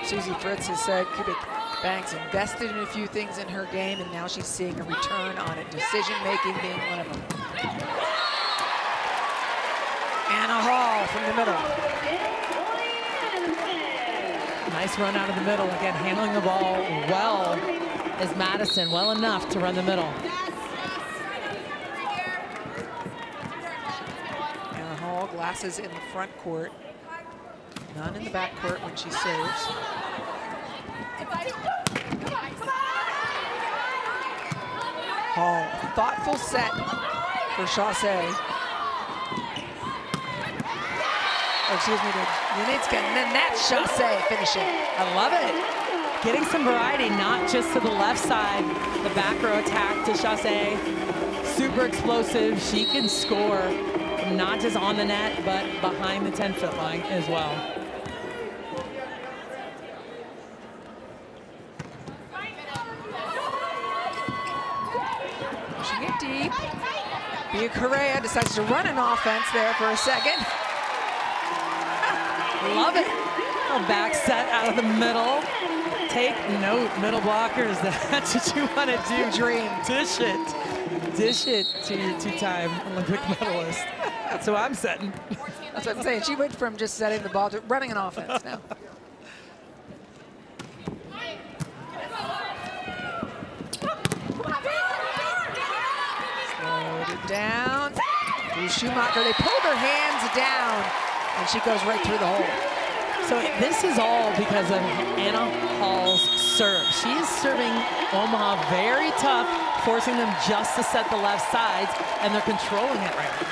[SPEAKER 2] Susie Fritz has said Kubik Banks invested in a few things in her game, and now she's seeing a return on it. Decision-making being one of them. Anna Hall from the middle.
[SPEAKER 3] Nice run out of the middle. Again, handling the ball well is Madison, well enough to run the middle.
[SPEAKER 2] Anna Hall, glasses in the front court. None in the back court when she serves. Hall, thoughtful set for Chaussee. Oh, excuse me, Drewniok, and then that's Chaussee finishing.
[SPEAKER 3] I love it. Getting some variety, not just to the left side. The back row attack to Chaussee. Super explosive. She can score not just on the net, but behind the 10-foot line as well.
[SPEAKER 2] Pushing it deep. Bia Correa decides to run an offense there for a second.
[SPEAKER 3] Love it. A back set out of the middle. Take note, middle blockers. That's what you want to do.
[SPEAKER 2] Dream.
[SPEAKER 3] Dish it. Dish it to your two-time Olympic medalist. That's who I'm setting.
[SPEAKER 2] That's what I'm saying. She went from just setting the ball to running an offense now. Slowed it down. Drew Schumacher, they pulled her hands down, and she goes right through the hole.
[SPEAKER 3] So this is all because of Anna Hall's serve. She is serving Omaha very tough, forcing them just to set the left sides, and they're controlling it right now.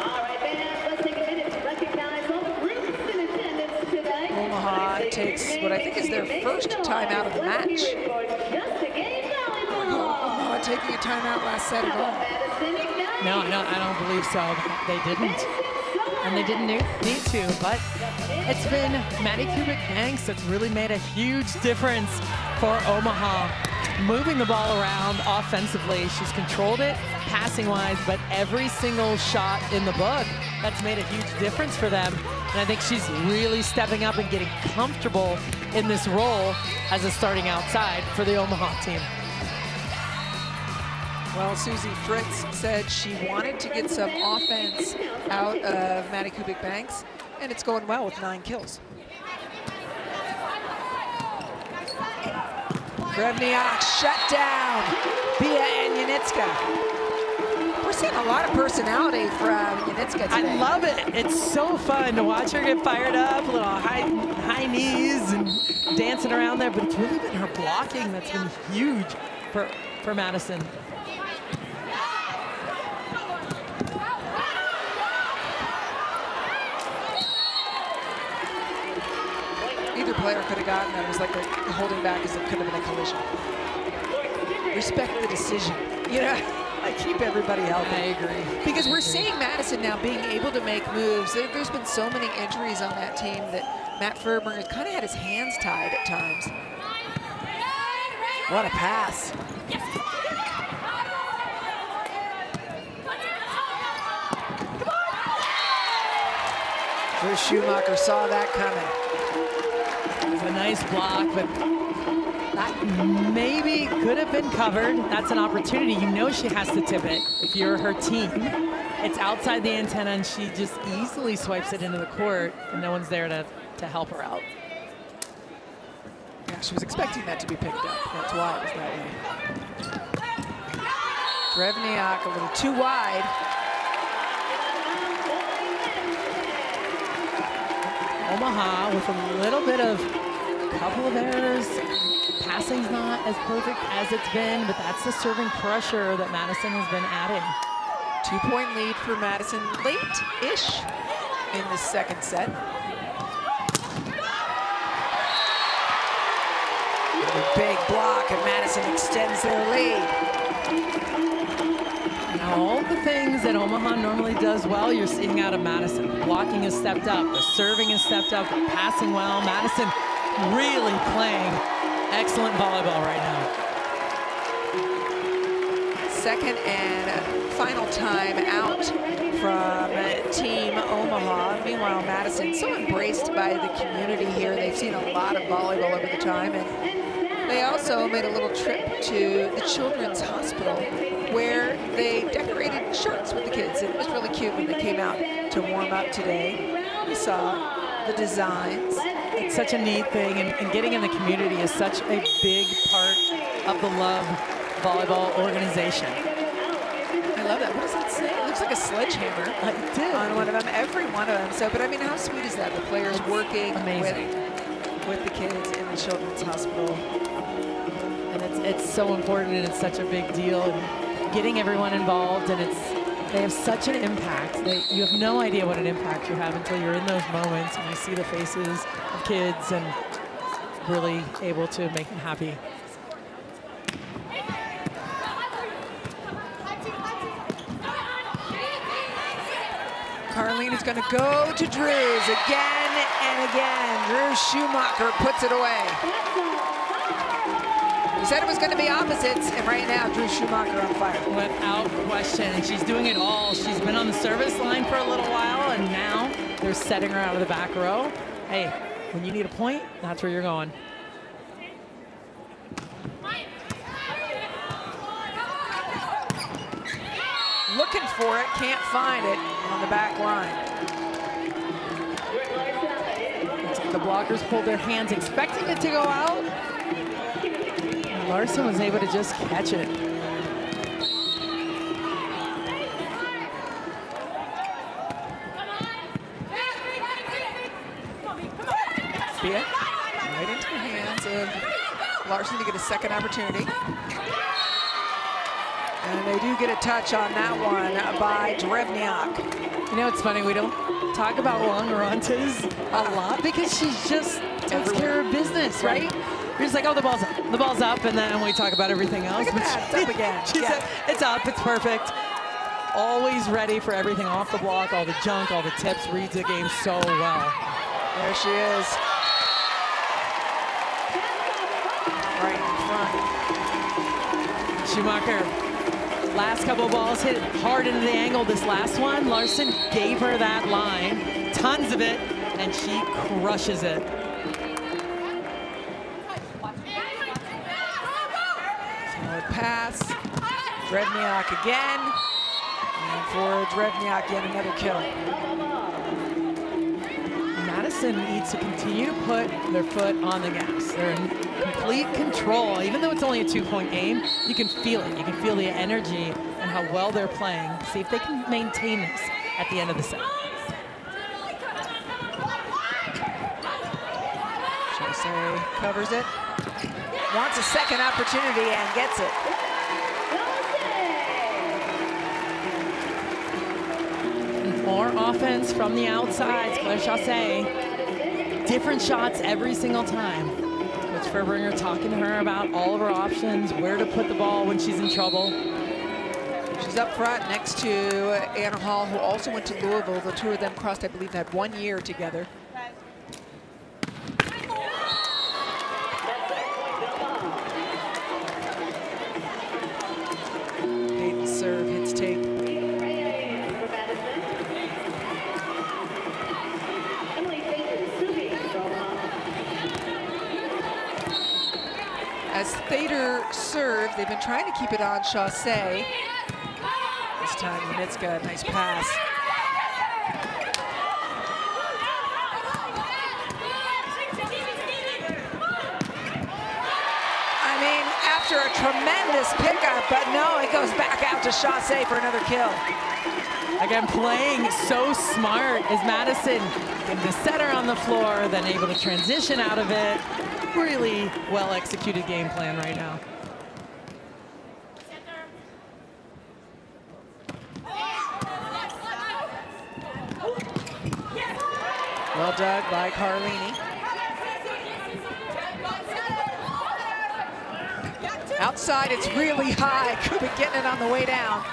[SPEAKER 6] All right, fans, let's take a minute to recognize all the groups in attendance today.
[SPEAKER 2] Omaha takes what I think is their first timeout of the match. Omaha taking a timeout last set at all.
[SPEAKER 3] No, I don't believe so. They didn't. And they didn't need to, but it's been Maddie Kubik Banks that's really made a huge difference for Omaha. Moving the ball around offensively. She's controlled it passing-wise, but every single shot in the book, that's made a huge difference for them. And I think she's really stepping up and getting comfortable in this role as a starting outside for the Omaha team.
[SPEAKER 2] Well, Susie Fritz said she wanted to get some offense out of Maddie Kubik Banks, and it's going well with 9 kills. Drewniok shut down. Bia and Janitska. We're seeing a lot of personality from Yunitska today.
[SPEAKER 3] I love it. It's so fun to watch her get fired up, a little high knees and dancing around there, but it's really been her blocking that's been huge for Madison.
[SPEAKER 2] Either player could have gotten that. It was like a holding back as it could have been a collision. Respect the decision. You know, I keep everybody healthy.
[SPEAKER 3] I agree.
[SPEAKER 2] Because we're seeing Madison now being able to make moves. There's been so many injuries on that team that Matt Ferber has kind of had his hands tied at times. What a pass. Drew Schumacher saw that coming.
[SPEAKER 3] It was a nice block, but that maybe could have been covered. That's an opportunity. You know she has to tip it if you're her team. It's outside the antenna, and she just easily swipes it into the court, and no one's there to help her out.
[SPEAKER 2] Yeah, she was expecting that to be picked up. That's why it was that way. Drewniok a little too wide.
[SPEAKER 3] Omaha with a little bit of a couple of errors. Passing's not as perfect as it's been, but that's the serving pressure that Madison has been adding.
[SPEAKER 2] 2-point lead for Madison late-ish in the second set. A big block, and Madison extends their lead.
[SPEAKER 3] Now, all the things that Omaha normally does well, you're seeing out of Madison. Blocking has stepped up, the serving has stepped up, the passing well. Madison really playing excellent volleyball right now.
[SPEAKER 2] Second and final time out from Team Omaha. Meanwhile, Madison so embraced by the community here. They've seen a lot of volleyball over the time, and they also made a little trip to the Children's Hospital where they decorated shirts with the kids. It was really cute when they came out to warm up today. We saw the designs.
[SPEAKER 3] It's such a neat thing, and getting in the community is such a big part of the Love Volleyball organization.
[SPEAKER 2] I love that. What does that say? It looks like a sledgehammer on one of them, every one of them. So, but I mean, how sweet is that? The players working with the kids in the Children's Hospital.
[SPEAKER 3] And it's so important, and it's such a big deal. And getting everyone involved, and they have such an impact. You have no idea what an impact you have until you're in those moments and you see the faces of kids and really able to make them happy.
[SPEAKER 2] Carlene is going to go to Drews again and again. Drew Schumacher puts it away. We said it was going to be opposites, and right now Drew Schumacher on fire.
[SPEAKER 3] Without question, and she's doing it all. She's been on the service line for a little while, and now they're setting her out of the back row. Hey, when you need a point, that's where you're going.
[SPEAKER 2] Looking for it, can't find it on the back line.
[SPEAKER 3] Looks like the blockers pulled their hands, expecting it to go out. And Larson was able to just catch it.
[SPEAKER 2] See it? Right into the hands of Larson to get a second opportunity. And they do get a touch on that one by Drewniok.
[SPEAKER 3] You know, it's funny, we don't talk about wong-orantes a lot because she's just takes care of business, right? You're just like, oh, the ball's up, and then we talk about everything else.
[SPEAKER 2] Look at that, it's up again.
[SPEAKER 3] She said, it's up, it's perfect. Always ready for everything off the block, all the junk, all the tips, reads the game so well.
[SPEAKER 2] There she is. Right in front.
[SPEAKER 3] Schumacher. Last couple of balls hit hard into the angle. This last one, Larson gave her that line, tons of it, and she crushes it.
[SPEAKER 2] Solid pass. Drewniok again. And for Drewniok, yet another kill.
[SPEAKER 3] Madison needs to continue to put their foot on the gas. They're in complete control. Even though it's only a 2-point game, you can feel it. You can feel the energy and how well they're playing. See if they can maintain this at the end of the set.
[SPEAKER 2] Chaussee covers it. Wants a second opportunity and gets it.
[SPEAKER 3] And more offense from the outsides. Claire Chaussee. Different shots every single time. Coach Furbringer talking to her about all of her options, where to put the ball when she's in trouble.
[SPEAKER 2] She's up front next to Anna Hall, who also went to Louisville. The two of them crossed, I believe, had 1 year together. Hayden's serve hits tape. As Thader serves, they've been trying to keep it on Chaussee. This time, Unitska, nice pass. I mean, after a tremendous pickup, but no, it goes back out to Chaussee for another kill.
[SPEAKER 3] Again, playing so smart is Madison. Getting the setter on the floor, then able to transition out of it. Really well executed game plan right now.
[SPEAKER 2] Well dug by Carlini. Outside, it's really high. Kubik getting it on the way down.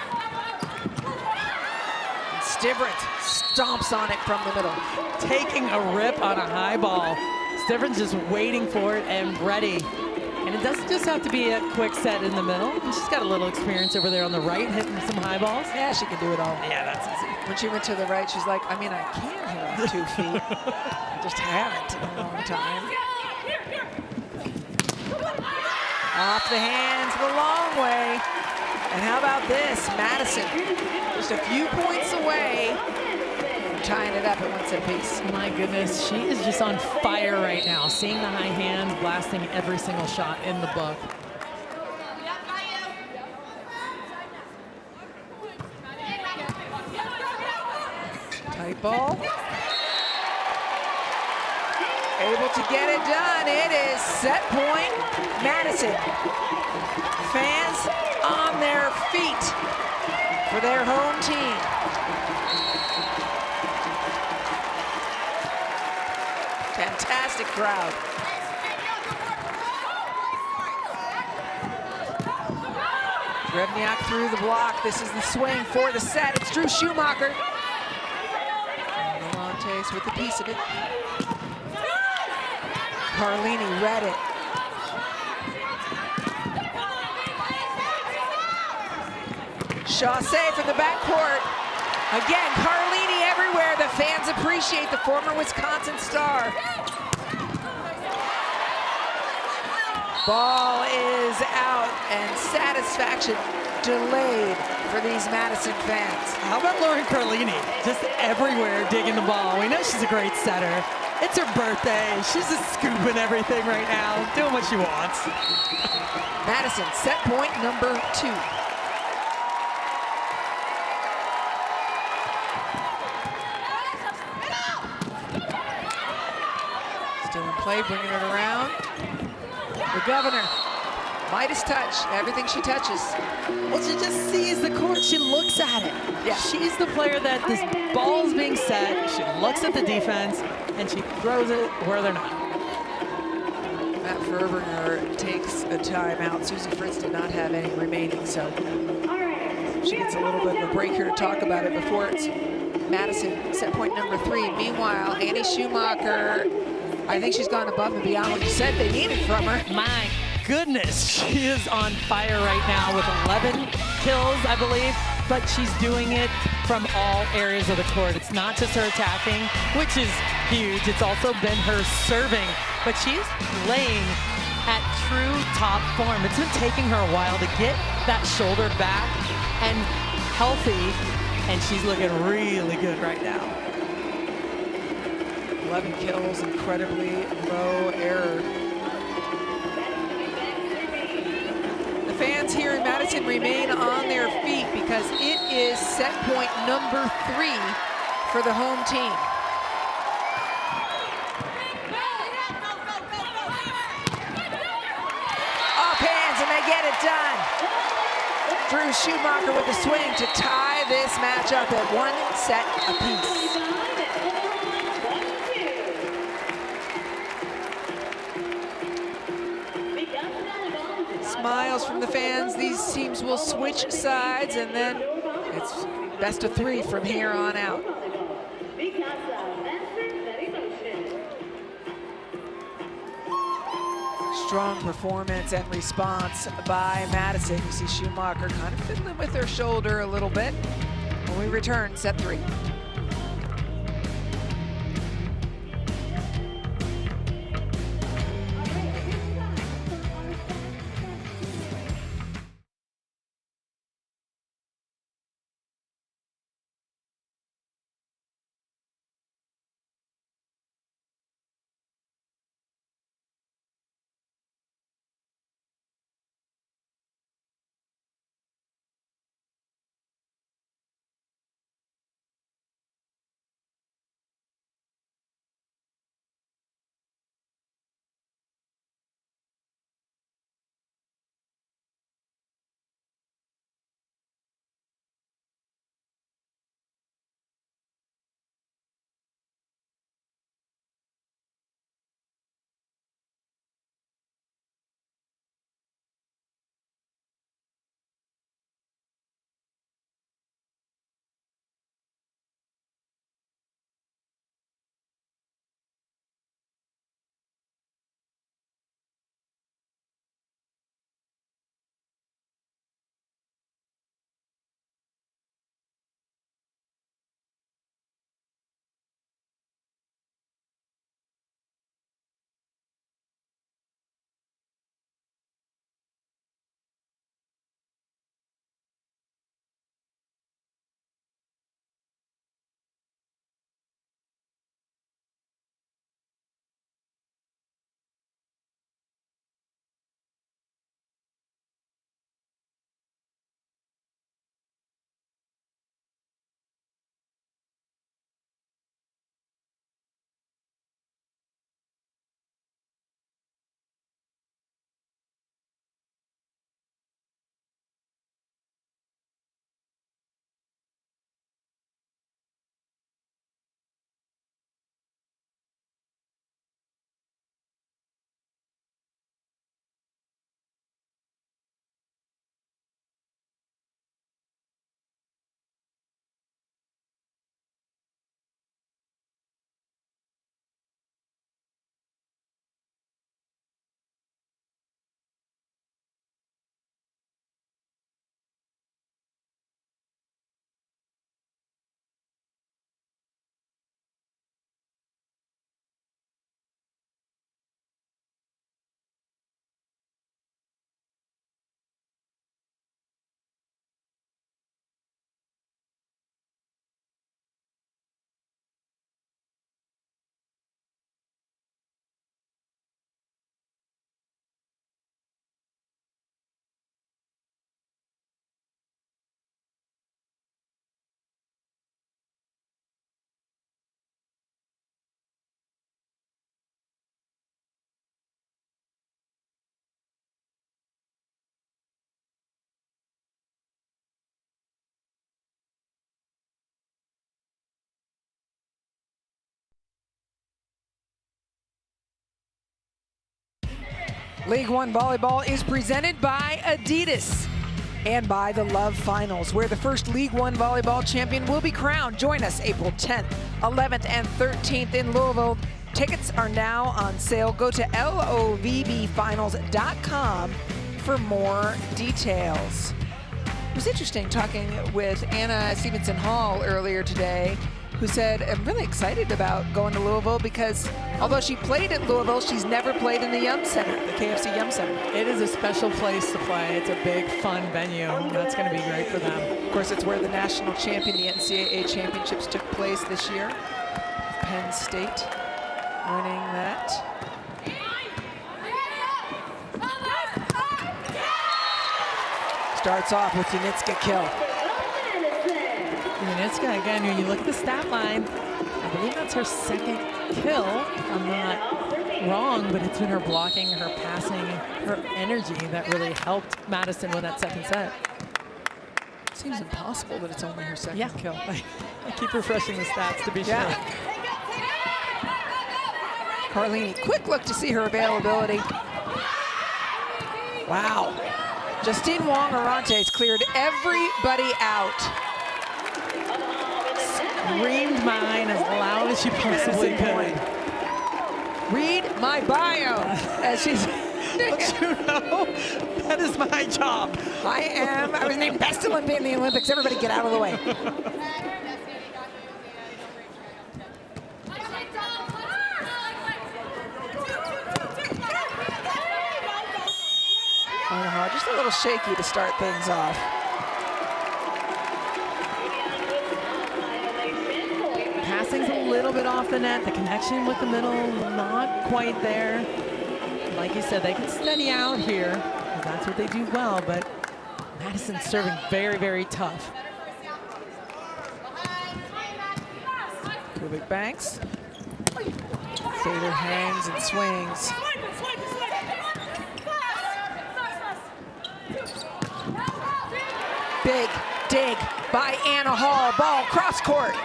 [SPEAKER 2] Stivrant stomps on it from the middle.
[SPEAKER 3] Taking a rip on a high ball. Stivrant's just waiting for it and ready. And it doesn't just have to be a quick set in the middle. She's got a little experience over there on the right, hitting some high balls.
[SPEAKER 2] Yeah, she can do it all.
[SPEAKER 3] Yeah, that's easy.
[SPEAKER 2] When she went to the right, she's like, I mean, I can hit off 2 feet. I just haven't in a long time. Off the hands, the long way. And how about this? Madison, just a few points away from tying it up at 1 set apiece.
[SPEAKER 3] My goodness, she is just on fire right now. Seeing the high hands, blasting every single shot in the book.
[SPEAKER 2] Tight ball. Able to get it done. It is set point, Madison. Fans on their feet for their home team. Fantastic crowd. Drewniok through the block. This is the swing for the set. It's Drew Schumacher. Wong-orantes with a piece of it. Carlini read it. Chaussee from the backcourt. Again, Carlini everywhere. The fans appreciate the former Wisconsin star. Ball is out, and satisfaction delayed for these Madison fans.
[SPEAKER 3] How about Lauren Carlini? Just everywhere digging the ball. We know she's a great setter. It's her birthday. She's just scooping everything right now, doing what she wants.
[SPEAKER 2] Madison, set point number 2. Still in play, bringing it around. The governor, Midas touch, everything she touches.
[SPEAKER 3] Well, she just sees the court. She looks at it.
[SPEAKER 2] Yeah.
[SPEAKER 3] She's the player that this ball's being set. She looks at the defense, and she throws it where they're not.
[SPEAKER 2] Matt Furbringer takes a timeout. Susie Fritz did not have any remaining, so she gets a little bit of a break here to talk about it before it's Madison, set point number 3. Meanwhile, Annie Schumacher, I think she's gone above and beyond what you said they needed from her.
[SPEAKER 3] My goodness, she is on fire right now with 11 kills, I believe, but she's doing it from all areas of the court. It's not just her attacking, which is huge. It's also been her serving, but she's playing at true top form. It's been taking her a while to get that shoulder back and healthy, and she's looking really good right now.
[SPEAKER 2] 11 kills, incredibly low error. The fans here in Madison Madison remain on their feet because it is set point number 3 for the home team. Off hands, and they get it done. Drew Schumacher with the swing to tie this match up at 1 set apiece. Smiles from the fans. These teams will switch sides, and then it's best of 3 from here on out. Strong performance and response by Madison. You see Schumacher kind of fiddling with her shoulder a little bit. When we return, set 3. League One Volleyball is presented by Adidas and by the Love Finals, where the first League One Volleyball champion will be crowned. Join us April 10th, 11th, and 13th in Louisville. Tickets are now on sale. Go to LOVBfinals.com for more details. It was interesting talking with Anna Stevenson Hall earlier today, who said, I'm really excited about going to Louisville because although she played at Louisville, she's never played in the Yum Center, the KFC Yum Center.
[SPEAKER 3] It is a special place to play. It's a big, fun venue. That's going to be great for them.
[SPEAKER 2] Of course, it's where the national champion, the NCAA championships took place this year. Penn State winning that. Starts off with Drewniok kill.
[SPEAKER 3] Drewniok, again, when you look at the stat line, I believe that's her second kill, if I'm not wrong, but it's been her blocking, her passing, her energy that really helped Madison with that second set.
[SPEAKER 2] Seems impossible that it's only her second kill.
[SPEAKER 3] I keep refreshing the stats to be sure.
[SPEAKER 2] Carlini, quick look to see her availability. Wow. Justine Wong-Orantes cleared everybody out.
[SPEAKER 3] Screamed mine as loud as she possibly could.
[SPEAKER 2] Read my bio, as she's.
[SPEAKER 3] Don't you know? That is my job.
[SPEAKER 2] I was named best Olympian in the Olympics. Everybody get out of the way. Omaha just a little shaky to start things off.
[SPEAKER 3] Passing's a little bit off the net. The connection with the middle, not quite there. Like you said, they can steady out here. That's what they do well, but Madison's serving very, very tough.
[SPEAKER 2] Kubik banks. Fader hangs and swings. Big dig by Anna Hall. Ball cross court.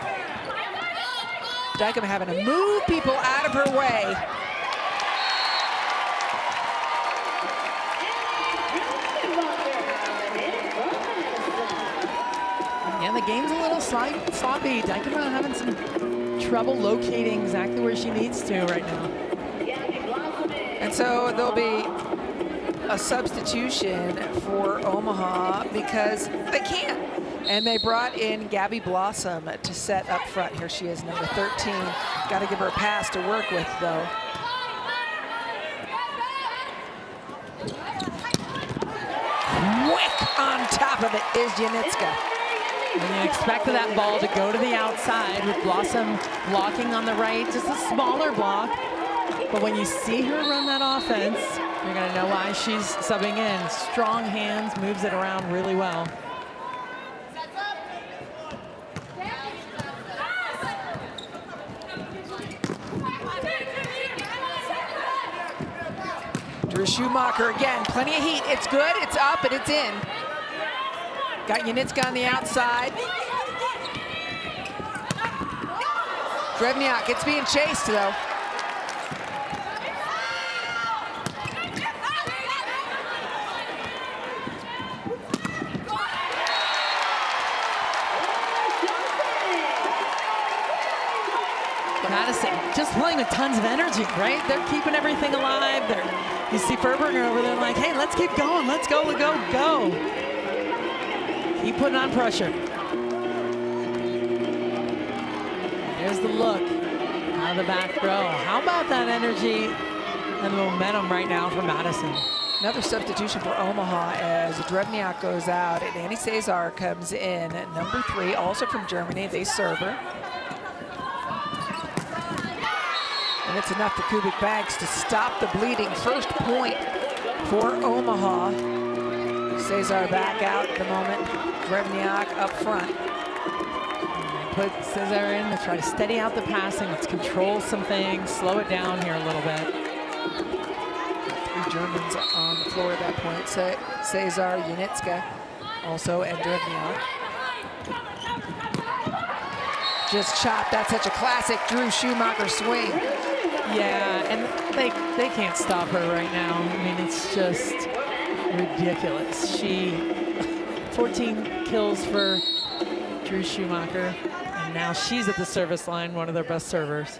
[SPEAKER 2] Dykema having to move people out of her way.
[SPEAKER 3] Yeah, the game's a little sloppy. Dykema having some trouble locating exactly where she needs to right now.
[SPEAKER 2] And so there'll be a substitution for Omaha because they can't. And they brought in Gabby Blossom to set up front. Here she is, number 13. Got to give her a pass to work with, though. Quick on top of it is Drewniok.
[SPEAKER 3] And you expected that ball to go to the outside with Blossom blocking on the right, just a smaller block. But when you see her run that offense, you're going to know why she's subbing in. Strong hands, moves it around really well.
[SPEAKER 2] Drew Schumacher again, plenty of heat. It's good, it's up, and it's in. Got Drewniok on the outside. Drewniok, it's being chased though.
[SPEAKER 3] Madison just playing with tons of energy, right? They're keeping everything alive. You see Furberger over there like, hey, let's keep going. Let's go, go. Keep putting on pressure. There's the look out of the back row. How about that energy and the momentum right now for Madison?
[SPEAKER 2] Another substitution for Omaha as Drewniok goes out and Annie Cesar comes in at number 3, also from Germany. They serve her. And it's enough for Kubik Banks to stop the bleeding. First point for Omaha. Cesar back out at the moment. Drewniok up front.
[SPEAKER 3] Put Cesar in to try to steady out the passing. Let's control some things, slow it down here a little bit.
[SPEAKER 2] 3 Germans on the floor at that point. Cesar, Drewniok, also, and Drewniok. Just chopped. That's such a classic Drew Schumacher swing.
[SPEAKER 3] Yeah, and they can't stop her right now. I mean, it's just ridiculous. 14 kills for Drew Schumacher, and now she's at the service line, one of their best servers.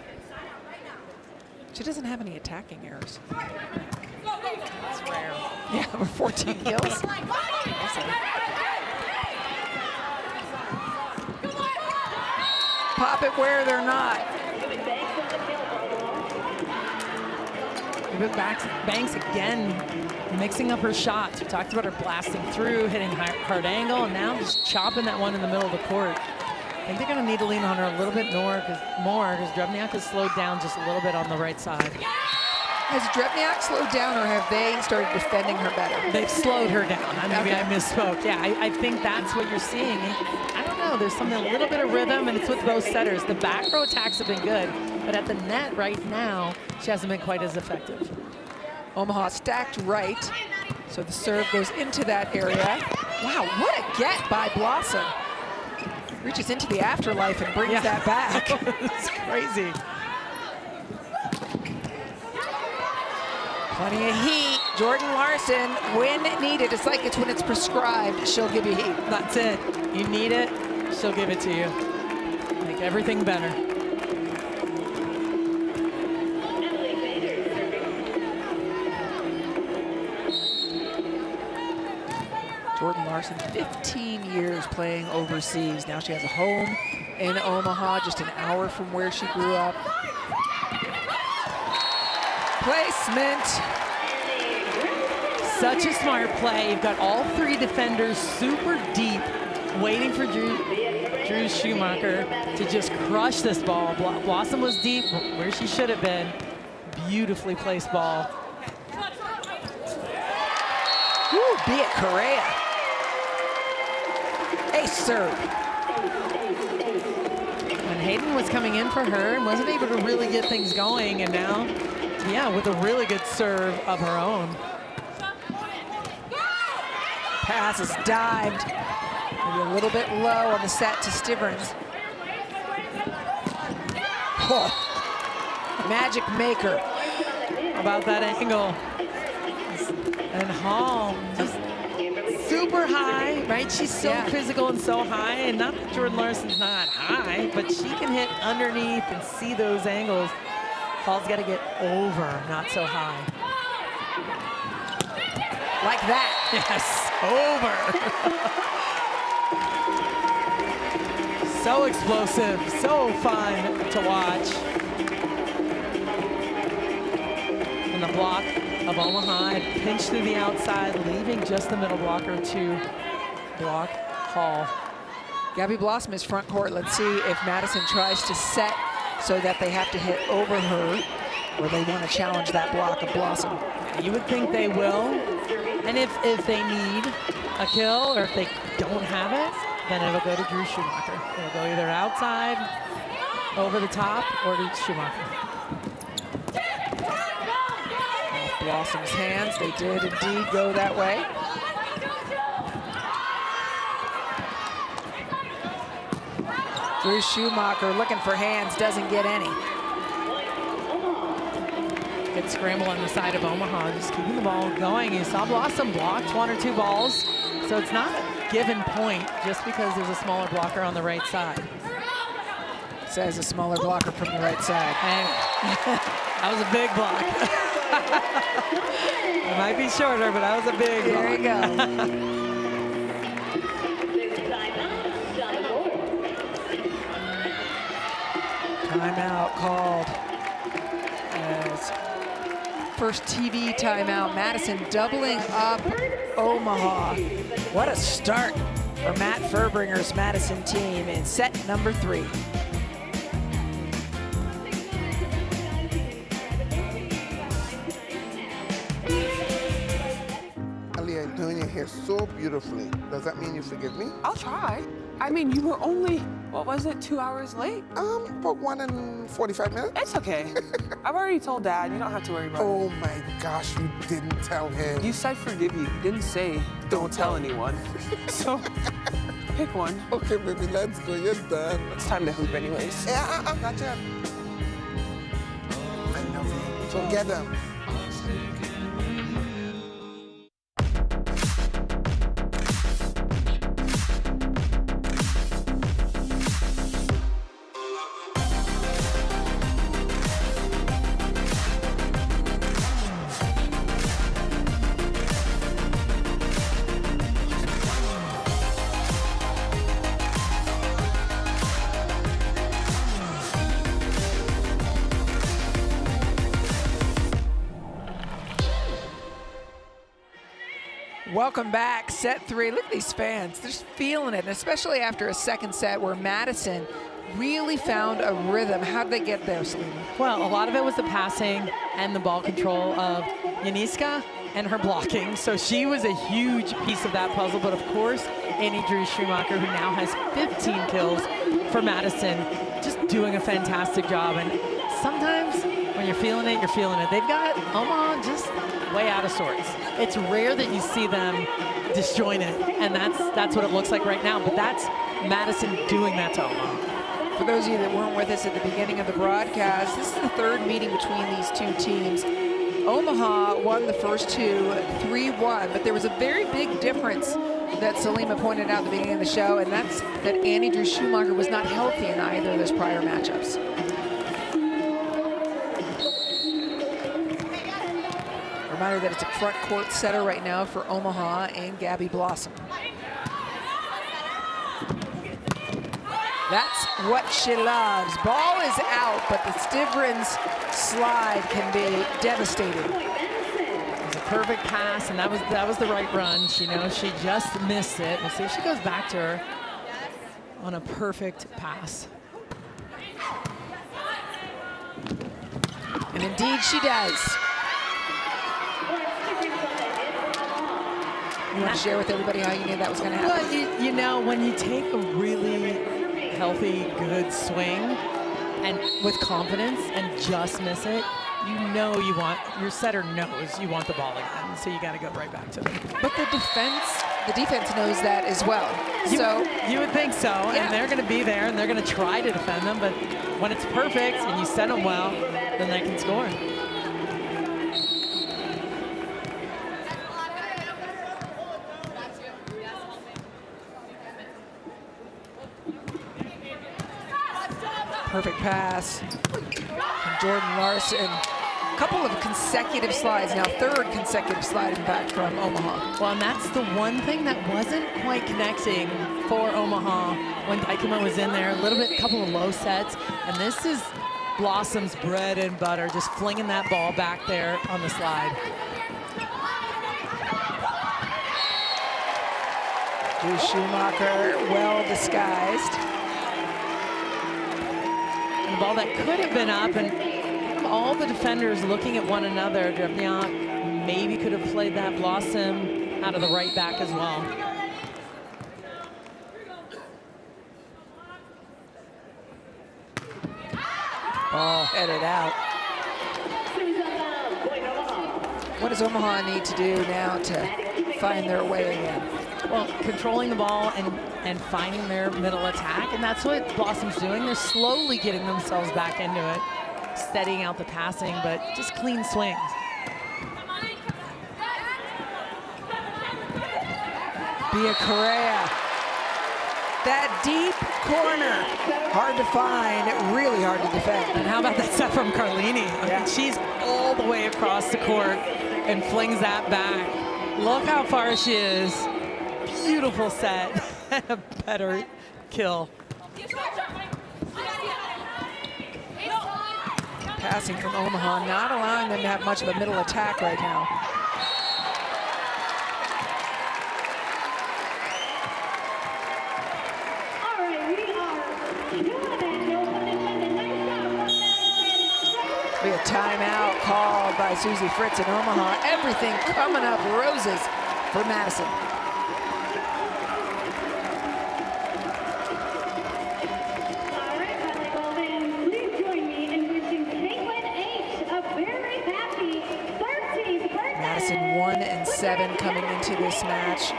[SPEAKER 2] She doesn't have any attacking errors.
[SPEAKER 3] That's rare.
[SPEAKER 2] Yeah, with 14 kills. Pop it where they're not.
[SPEAKER 3] Banks again, mixing up her shots. We talked about her blasting through, hitting hard angle, and now just chopping that one in the middle of the court. I think they're going to need to lean on her a little bit more because Drewniok has slowed down just a little bit on the right side.
[SPEAKER 2] Has Drewniok slowed down, or have they started defending her better?
[SPEAKER 3] They've slowed her down. Maybe
[SPEAKER 2] Okay.
[SPEAKER 3] I misspoke. Yeah, I think that's what you're seeing. And I don't know, there's something, a little bit of rhythm, and it's with both setters. The back row attacks have been good, but at the net right now, she hasn't been quite as effective.
[SPEAKER 2] Omaha stacked right, so the serve goes into that area. Wow, what a get by Blossom. Reaches into the afterlife and brings that back.
[SPEAKER 3] It's crazy.
[SPEAKER 2] Plenty of heat. Jordan Larson, when needed, it's like it's when it's prescribed, she'll give you heat.
[SPEAKER 3] That's it. You need it, she'll give it to you. Make everything better.
[SPEAKER 2] Jordan Larson, 15 years playing overseas. Now she has a home in Omaha, just an hour from where she grew up. Placement.
[SPEAKER 3] Such a smart play. You've got all three defenders super deep, waiting for Drew Schumacher to just crush this ball. Blossom was deep, where she should have been. Beautifully placed ball.
[SPEAKER 2] Woo, be it Correa. Ace serve.
[SPEAKER 3] When Hayden was coming in for her and wasn't able to really get things going, and now, yeah, with a really good serve of her own.
[SPEAKER 2] Pass is dived. Maybe a little bit low on the set to Stivrins. Oh. Magic maker.
[SPEAKER 3] How about that angle? And Hall, just super high, right? She's so physical and so high, and not that Jordan Larson's not high, but she can hit underneath and see those angles. Hall's got to get over, not so high.
[SPEAKER 2] Like that.
[SPEAKER 3] Yes, over. So explosive, so fun to watch. And the block of Omaha had pinched through the outside, leaving just the middle blocker to block Hall.
[SPEAKER 2] Gabby Blossom is front court. Let's see if Madison tries to set so that they have to hit over her, or they want to challenge that block of Blossom.
[SPEAKER 3] You would think they will. And if they need a kill, or if they don't have it, then it'll go to Drew Schumacher. It'll go either outside, over the top, or to Schumacher.
[SPEAKER 2] Off Blossom's hands, they did indeed go that way. Drew Schumacher looking for hands, doesn't get any.
[SPEAKER 3] Good scramble on the side of Omaha, just keeping the ball going. You saw Blossom blocked one or two balls, so it's not a given point just because there's a smaller blocker on the right side.
[SPEAKER 2] Says a smaller blocker from the right side.
[SPEAKER 3] Hey, that was a big block. It might be shorter, but that was a big block.
[SPEAKER 2] There you go. Timeout called as first TV timeout. Madison doubling up Omaha. What a start for Matt Furbringer's Madison team in set number 3.
[SPEAKER 4] Ali, I'm doing your hair so beautifully. Does that mean you forgive me?
[SPEAKER 5] I'll try. I mean, you were only, what was it, 2 hours late?
[SPEAKER 4] About 1 and 45 minutes.
[SPEAKER 5] It's okay. I've already told Dad. You don't have to worry about it.
[SPEAKER 4] Oh my gosh, you didn't tell him.
[SPEAKER 5] You said forgive you. You didn't say don't tell anyone. So, pick one.
[SPEAKER 4] Okay, baby, let's go. You're done.
[SPEAKER 5] It's time to hoop anyways.
[SPEAKER 4] Yeah, not yet. I love you. So get them.
[SPEAKER 2] Welcome back, set 3. Look at these fans, they're just feeling it, and especially after a second set where Madison really found a rhythm. How did they get there, Selena?
[SPEAKER 3] Well, a lot of it was the passing and the ball control of Janiska and her blocking. So she was a huge piece of that puzzle. But of course, Drew Schumacher, who now has 15 kills for Madison, just doing a fantastic job. And sometimes when you're feeling it, you're feeling it. They've got Omaha just way out of sorts. It's rare that you see them disjointed, and that's what it looks like right now. But that's Madison doing that to Omaha.
[SPEAKER 2] For those of you that weren't with us at the beginning of the broadcast, this is the third meeting between these two teams. Omaha won the first two 3-1, but there was a very big difference that Selima pointed out at the beginning of the show, and that's that Drew Schumacher was not healthy in either of those prior matchups. Reminder that it's a front court setter right now for Omaha and Gabby Blossom. That's what she loves. Ball is out, but the Stivrins slide can be devastating.
[SPEAKER 3] It was a perfect pass, and that was the right run. She knows she just missed it. We'll see if she goes back to her on a perfect pass.
[SPEAKER 2] And indeed she does. You want to share with everybody how you knew that was going to happen?
[SPEAKER 3] Well, you know, when you take a really healthy, good swing and with confidence and just miss it, you know your setter knows you want the ball again, so you got to go right back to them.
[SPEAKER 2] But the defense knows that as well.
[SPEAKER 3] You would think so,
[SPEAKER 2] yeah.
[SPEAKER 3] And they're going to be there, and they're going to try to defend them, but when it's perfect and you set them well, then they can score.
[SPEAKER 2] Perfect pass from Jordan Larson. A couple of consecutive slides now, third consecutive slide in fact from Omaha.
[SPEAKER 3] Well, and that's the one thing that wasn't quite connecting for Omaha when Dykema was in there. A couple of low sets, and this is Blossom's bread and butter, just flinging that ball back there on the slide.
[SPEAKER 2] Drew Schumacher, well disguised.
[SPEAKER 3] And the ball that could have been up, and all the defenders looking at one another. Drewniok maybe could have played that Blossom out of the right back as well.
[SPEAKER 2] Ball headed out. What does Omaha need to do now to find their way again?
[SPEAKER 3] Well, controlling the ball and finding their middle attack, and that's what Blossom's doing. They're slowly getting themselves back into it, steadying out the passing, but just clean swings.
[SPEAKER 2] Bia Correa. That deep corner, hard to find, really hard to defend.
[SPEAKER 3] And how about that set from Carlini?
[SPEAKER 2] Yeah.
[SPEAKER 3] She's all the way across the court and flings that back. Look how far she is. Beautiful set and a better kill.
[SPEAKER 2] Passing from Omaha, not allowing them to have much of a middle attack right now. Be a timeout called by Susie Fritz in Omaha. Everything coming up roses for Madison.
[SPEAKER 6] All right, volleyball fans, please join me in wishing Caitlin H. a very happy 13th birthday.
[SPEAKER 2] Madison 1-7 coming into this match.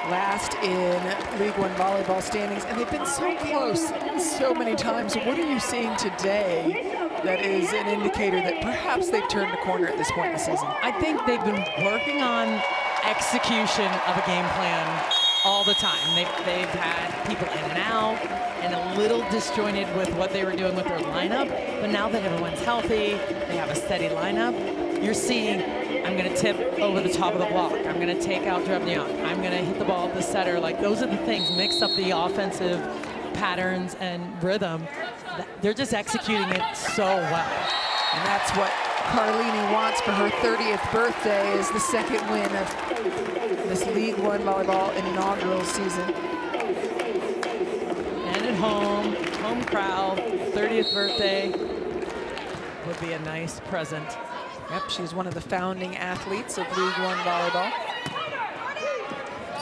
[SPEAKER 2] Last in League One volleyball standings, and they've been so close so many times. So what are you seeing today that is an indicator that perhaps they've turned a corner at this point in the season?
[SPEAKER 3] I think they've been working on execution of a game plan all the time. They've had people in and out and a little disjointed with what they were doing with their lineup, but now that everyone's healthy, they have a steady lineup. You're seeing, I'm going to tip over the top of the block. I'm going to take out Drewniok. I'm going to hit the ball at the setter. Like, those are the things, mix up the offensive patterns and rhythm. They're just executing it so well.
[SPEAKER 2] And that's what Carlini wants for her 30th birthday, is the second win of this League One volleyball inaugural season.
[SPEAKER 3] And at home crowd, 30th birthday would be a nice present.
[SPEAKER 2] Yep, she's one of the founding athletes of League One volleyball.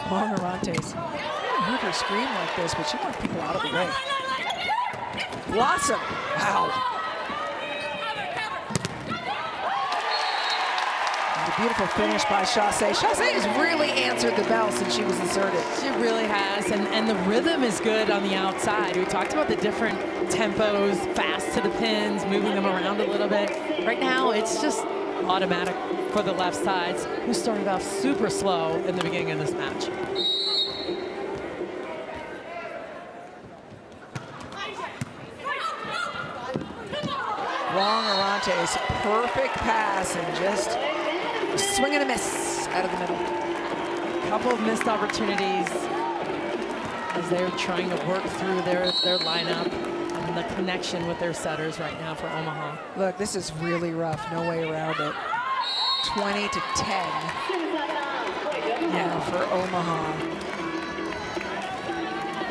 [SPEAKER 2] Wong-orantes. I haven't heard her scream like this, but she wants people out of the way. Blossom. Wow. And a beautiful finish by Chassé. Chassé has really answered the bell since she was inserted.
[SPEAKER 3] She really has, and the rhythm is good on the outside. We talked about the different tempos, fast to the pins, moving them around a little bit. Right now, it's just automatic for the left sides, who started off super slow in the beginning of this match.
[SPEAKER 2] Wong-orantes, perfect pass and just swing and a miss out of the middle.
[SPEAKER 3] A couple of missed opportunities as they're trying to work through their lineup and the connection with their setters right now for Omaha.
[SPEAKER 2] Look, this is really rough, no way around it. 20 to 10 now for Omaha.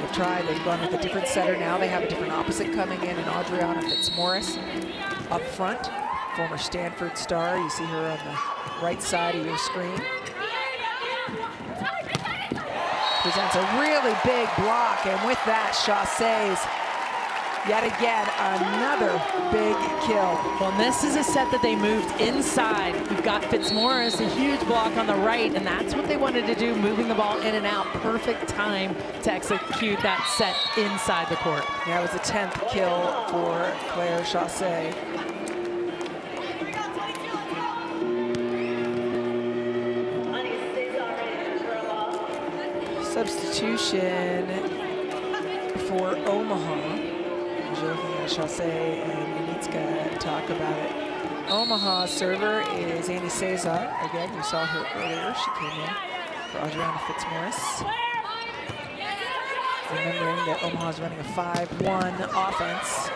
[SPEAKER 2] They've tried, they've gone with a different setter now. They have a different opposite coming in, and Adriana Fitzmaurice up front, former Stanford star. You see her on the right side of your screen. Presents a really big block, and with that, Chassé's yet again another big kill.
[SPEAKER 3] Well, this is a set that they moved inside. You've got Fitzmaurice, a huge block on the right, and that's what they wanted to do, moving the ball in and out. Perfect time to execute that set inside the court.
[SPEAKER 2] Yeah, it was the 10th kill for Claire Chassé. Substitution for Omaha. Looking at Chassé and Yanitska talk about it. Omaha's server is Annie Cesar. Again, you saw her earlier. She came in for Adriana Fitzmaurice. Remembering that Omaha's running a 5-1 offense.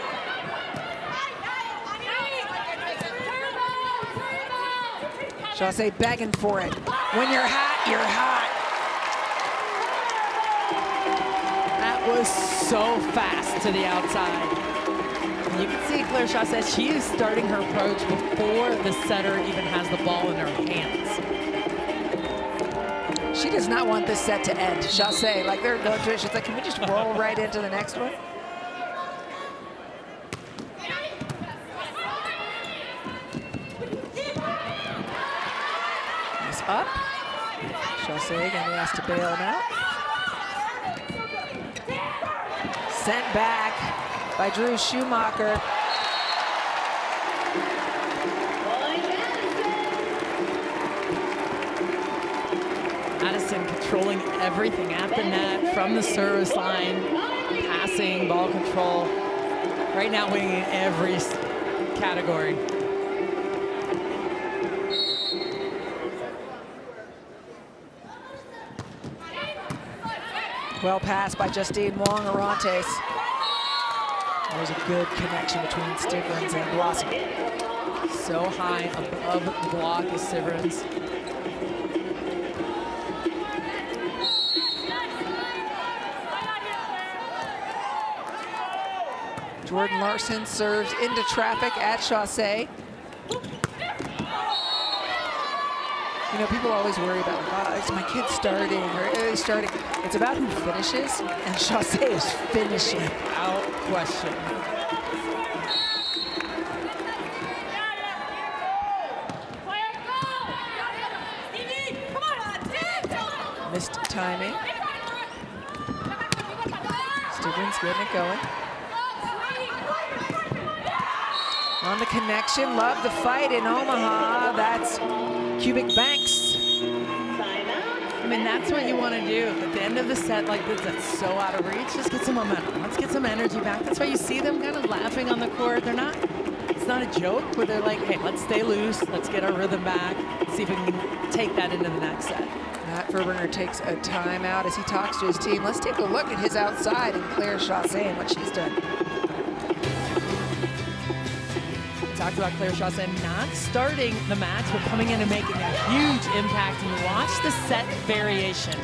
[SPEAKER 2] Chassé begging for it. When you're hot, you're hot.
[SPEAKER 3] That was so fast to the outside. And you can see Claire Chassé, she is starting her approach before the setter even has the ball in her hands.
[SPEAKER 2] She does not want this set to end. Chassé, like they're going to it, she's like, can we just roll right into the next one? He's up. Chassé again, he has to bail him out. Sent back by Drew Schumacher.
[SPEAKER 3] Madison controlling everything at the net, from the service line, passing, ball control. Right now winning in every category.
[SPEAKER 2] Well passed by Justine Wong-orantes. There's a good connection between Stivrins and Blossom.
[SPEAKER 3] So high above the block is Stivrins.
[SPEAKER 2] Jordan Larson serves into traffic at Chassé. You know, people always worry about, like, oh, is my kid starting or is he starting? It's about who finishes, and Chassé is finishing.
[SPEAKER 3] Without question.
[SPEAKER 2] Missed timing. Stivrins getting it going. On the connection, love the fight in Omaha. That's Cubic Banks.
[SPEAKER 3] I mean, that's what you want to do at the end of the set like this. That's so out of reach. Just get some momentum. Let's get some energy back. That's why you see them kind of laughing on the court. They're not. It's not a joke, where they're like, hey, let's stay loose. Let's get our rhythm back. See if we can take that into the next set.
[SPEAKER 2] Matt Verberner takes a timeout as he talks to his team. Let's take a look at his outside and Claire Chassé and what she's done.
[SPEAKER 3] talked about Claire Chaussee not starting the match, but coming in and making a huge impact. And watch the set variation.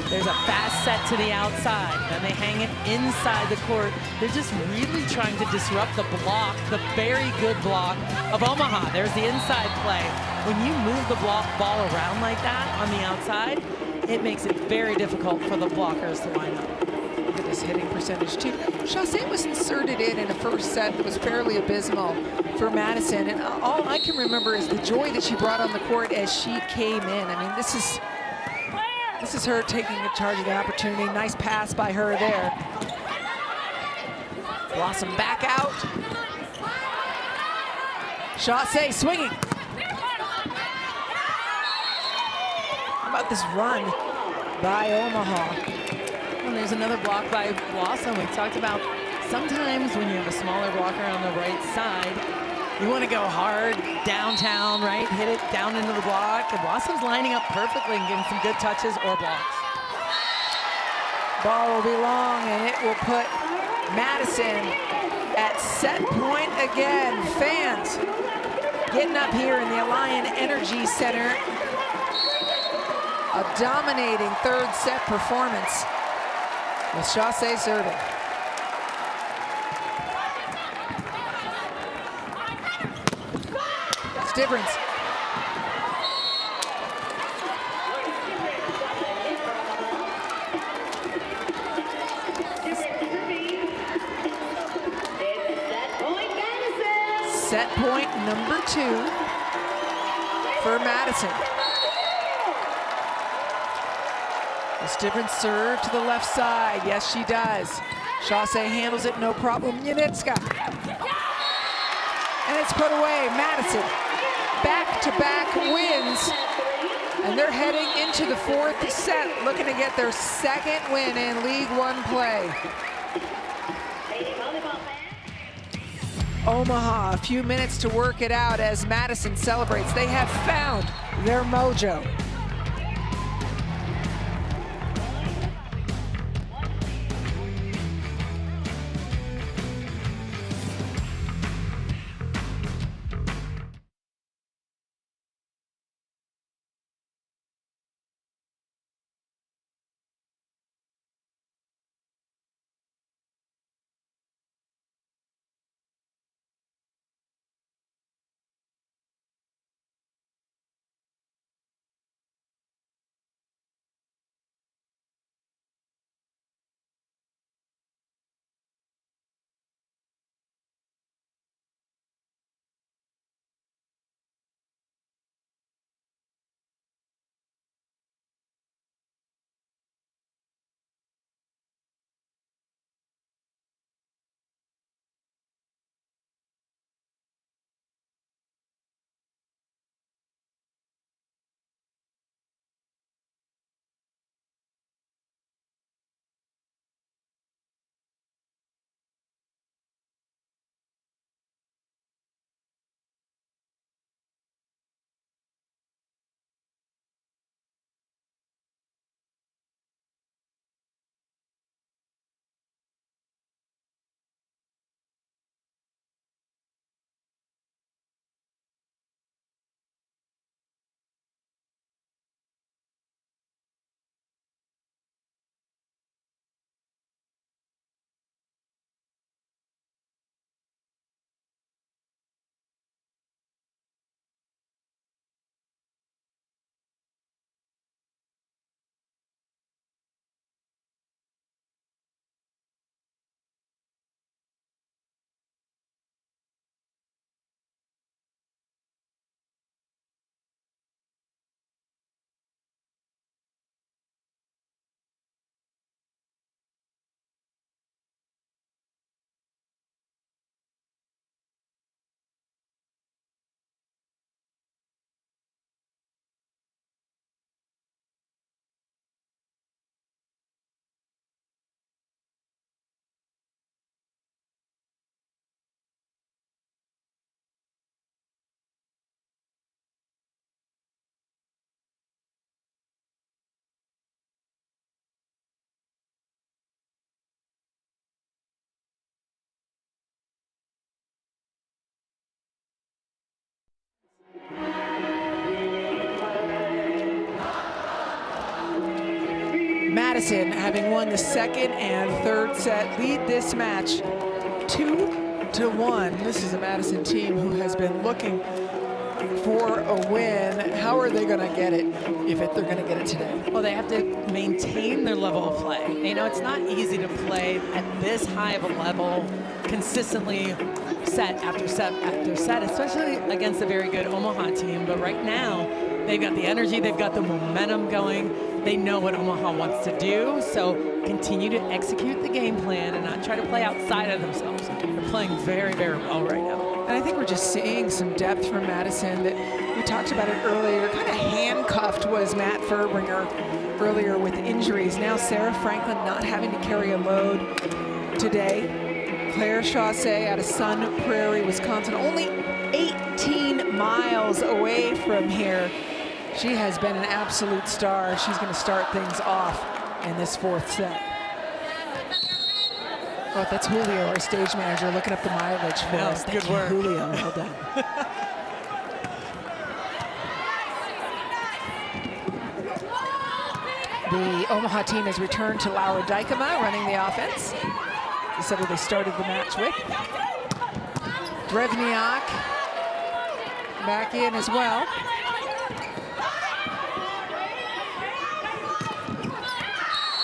[SPEAKER 3] There's a fast set to the outside, then they hang it inside the court. They're just really trying to disrupt the block, the very good block of Omaha. There's the inside play. When you move the ball around like that on the outside, it makes it very difficult for the blockers to line up.
[SPEAKER 2] Look at this hitting percentage too. Chaussee was inserted in a first set that was fairly abysmal for Madison, and all I can remember is the joy that she brought on the court as she came in. I mean, this is her taking charge of the opportunity. Nice pass by her there. Blossom back out. Chaussee swinging. How about this run by Omaha?
[SPEAKER 3] And there's another block by Blossom. We talked about sometimes when you have a smaller blocker on the right side, you want to go hard downtown, right? Hit it down into the block. And Blossom's lining up perfectly and getting some good touches or blocks.
[SPEAKER 2] Ball will be long, and it will put Madison at set point again. Fans getting up here in the Alliant Energy Center. A dominating third set performance with Chaussee serving. Difference. Set point number 2 for Madison. This difference serve to the left side. Yes, she does. Chaussee handles it, no problem. Janitska. And it's put away. Madison. Back-to-back wins, and they're heading into the 4th set, looking to get their 2nd win in League One play. Omaha, a few minutes to work it out as Madison celebrates. They have found their mojo. Madison, having won the second and third set, lead this match 2-1. This is a Madison team who has been looking for a win. How are they going to get it if they're going to get it today?
[SPEAKER 3] Well, they have to maintain their level of play. You know, it's not easy to play at this high of a level consistently set after set after set, especially against a very good Omaha team. But right now, they've got the energy, they've got the momentum going. They know what Omaha wants to do, so continue to execute the game plan and not try to play outside of themselves. They're playing very, very well right now.
[SPEAKER 2] And I think we're just seeing some depth from Madison that we talked about it earlier. Kind of handcuffed was Matt Furbringer earlier with injuries. Now Sarah Franklin not having to carry a load today. Claire Chaussee out of Sun Prairie, Wisconsin, only 18 miles away from here. She has been an absolute star. She's going to start things off in this fourth set. Oh, that's Julio, our stage manager, looking up the mileage for us.
[SPEAKER 3] Good work.
[SPEAKER 2] Julio, well done. The Omaha team has returned to Laura Dykema running the offense. The setter they started the match with. Drewniok back in as well.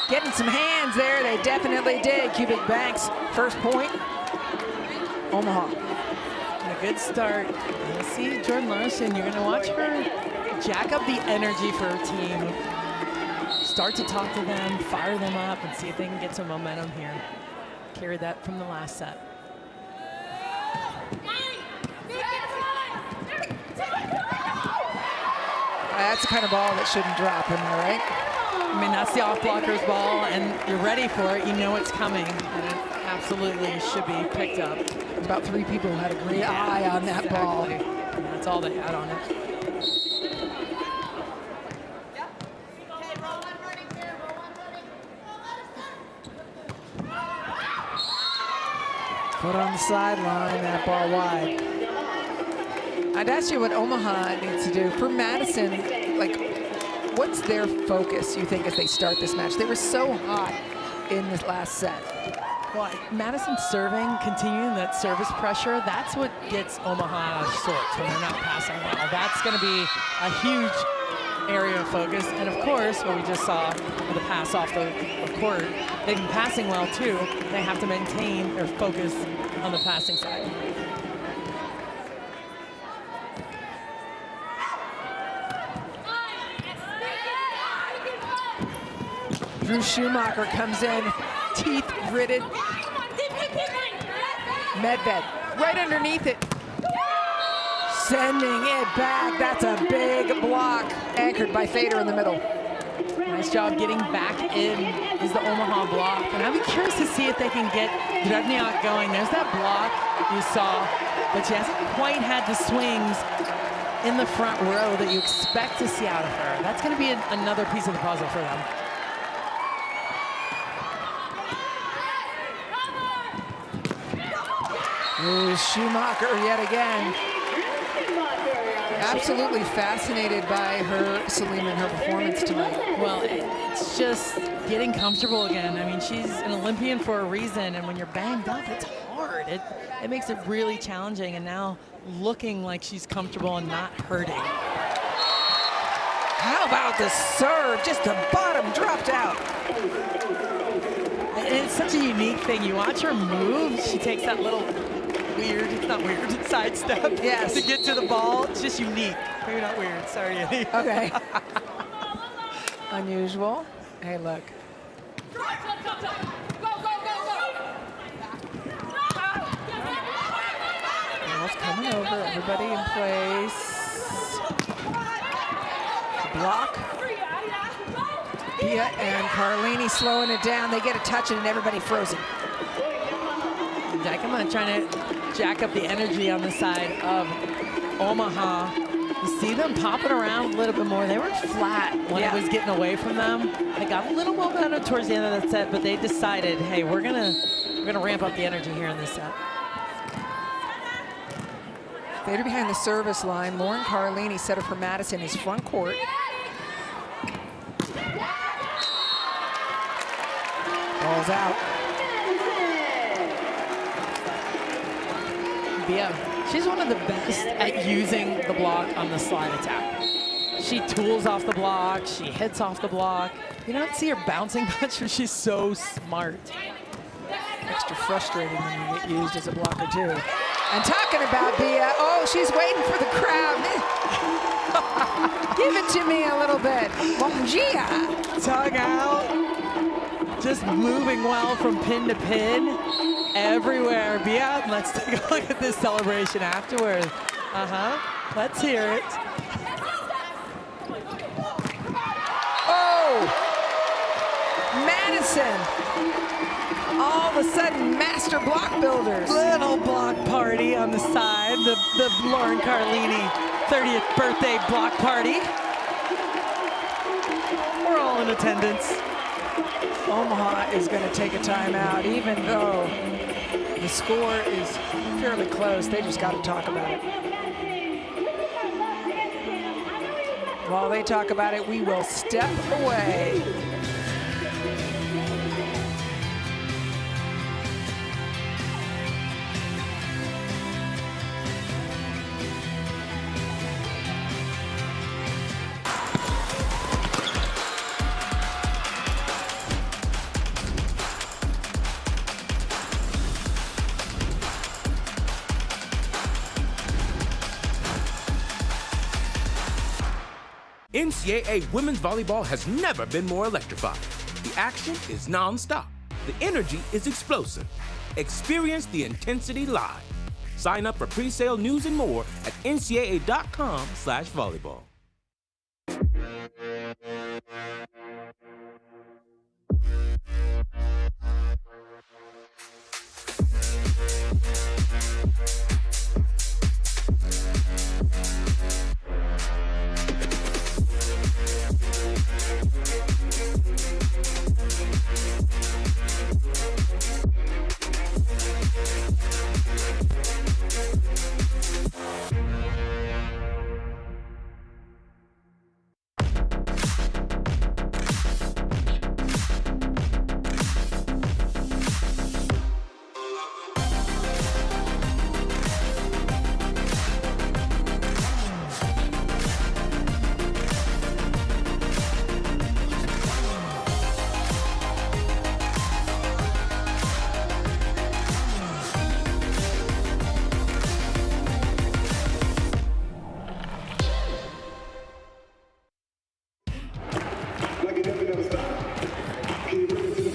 [SPEAKER 2] Getting some hands there, they definitely did. Cubic Banks, first point, Omaha.
[SPEAKER 3] A good start. You see Jordan Larson, you're gonna watch her jack up the energy for her team. Start to talk to them, fire them up, and see if they can get some momentum here. Carry that from the last set.
[SPEAKER 2] That's the kind of ball that shouldn't drop, am I right?
[SPEAKER 3] I mean, that's the off-blocker's ball, and you're ready for it. You know it's coming, and it absolutely should be picked up.
[SPEAKER 2] About 3 people had a great eye on that ball.
[SPEAKER 3] And that's all they had on it.
[SPEAKER 2] Put on the sideline, that ball wide. I'd ask you what Omaha needs to do. For Madison, like, what's their focus, you think, as they start this match? They were so hot in this last set.
[SPEAKER 3] Well, Madison serving, continuing that service pressure, that's what gets Omaha out of sorts when they're not passing well. That's going to be a huge area of focus. And of course, what we just saw with the pass off the court, they've been passing well too. They have to maintain their focus on the passing side.
[SPEAKER 2] Drew Schumacher comes in, teeth gritted. Medved right underneath it. Sending it back. That's a big block. Anchored by Fader in the middle.
[SPEAKER 3] Nice job getting back in is the Omaha block. And I'll be curious to see if they can get Drewniok going. There's that block you saw, but she hasn't quite had the swings in the front row that you expect to see out of her. That's going to be another piece of the puzzle for them.
[SPEAKER 2] Ooh, Schumacher yet again. Absolutely fascinated by her, Salim, and her performance tonight.
[SPEAKER 3] Well, it's just getting comfortable again. I mean, she's an Olympian for a reason, and when you're banged up, it's hard. It makes it really challenging, and now looking like she's comfortable and not hurting.
[SPEAKER 2] How about the serve? Just the bottom dropped out.
[SPEAKER 3] And it's such a unique thing. You watch her move, she takes that little weird, it's not weird, side step
[SPEAKER 2] yes,
[SPEAKER 3] to get to the ball. It's just unique. Maybe not weird, sorry, Annie.
[SPEAKER 2] Okay. Unusual. Hey, look. Ball's coming over, everybody in place. Block. Pia and Carlini slowing it down. They get a touch and everybody frozen.
[SPEAKER 3] Dykema trying to jack up the energy on the side of Omaha. You see them popping around a little bit more. They were flat when it was getting away from them. They got a little momentum towards the end of the set, but they decided, hey, we're gonna ramp up the energy here in this set.
[SPEAKER 2] Fader behind the service line. Lauren Carlini, setter for Madison, is front court. ball's out.
[SPEAKER 3] Yeah, she's one of the best at using the block on the slide attack. She tools off the block, she hits off the block. You don't see her bouncing much, but she's so smart.
[SPEAKER 2] Extra frustrating when you get used as a blocker too. And talking about Bia, oh, she's waiting for the crowd. Give it to me a little bit. Gia.
[SPEAKER 3] Tug out. Just moving well from pin to pin. Everywhere. Bia, let's take a look at this celebration afterwards. Let's hear it.
[SPEAKER 2] Oh! Madison. All of a sudden, master block builders.
[SPEAKER 3] Little block party on the side. The Lauren Carlini 30th birthday block party. We're all in attendance.
[SPEAKER 2] Omaha is going to take a timeout, even though the score is fairly close. They just got to talk about it. While they talk about it, we will step away.
[SPEAKER 9] NCAA women's volleyball has never been more electrifying. The action is non-stop. The energy is explosive. Experience the intensity live. Sign up for pre-sale news and more at ncaa.com/volleyball.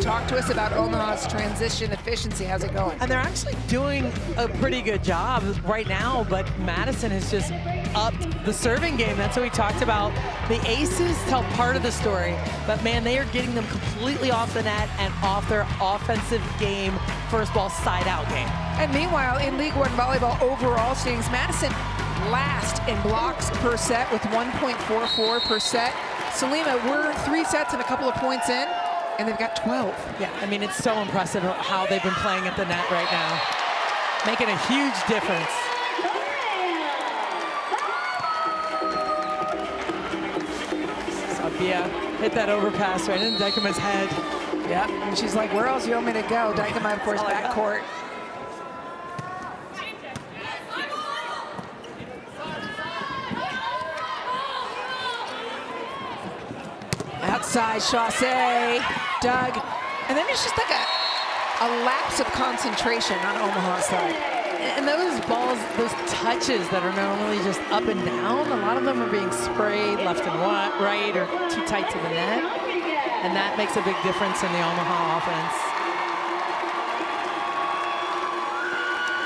[SPEAKER 2] Talk to us about Omaha's transition efficiency. How's it going?
[SPEAKER 3] And they're actually doing a pretty good job right now, but Madison has just upped the serving game. That's what we talked about. The aces tell part of the story, but man, they are getting them completely off the net and off their offensive game, first ball side out game.
[SPEAKER 2] And meanwhile, in League One volleyball overall standings, Madison last in blocks per set with 1.44 per set. Salima, we're 3 sets and a couple of points in, and they've got 12.
[SPEAKER 3] Yeah, I mean, it's so impressive how they've been playing at the net right now. Making a huge difference. Sabia hit that overpass right in Dykema's head.
[SPEAKER 2] Yeah, and she's like, where else do you want me to go? Dykema, of course, backcourt. Outside Chaussee, Doug, and then it's just like a lapse of concentration on Omaha's side.
[SPEAKER 3] And those balls, those touches that are normally just up and down, a lot of them are being sprayed left and right or too tight to the net. And that makes a big difference in the Omaha offense.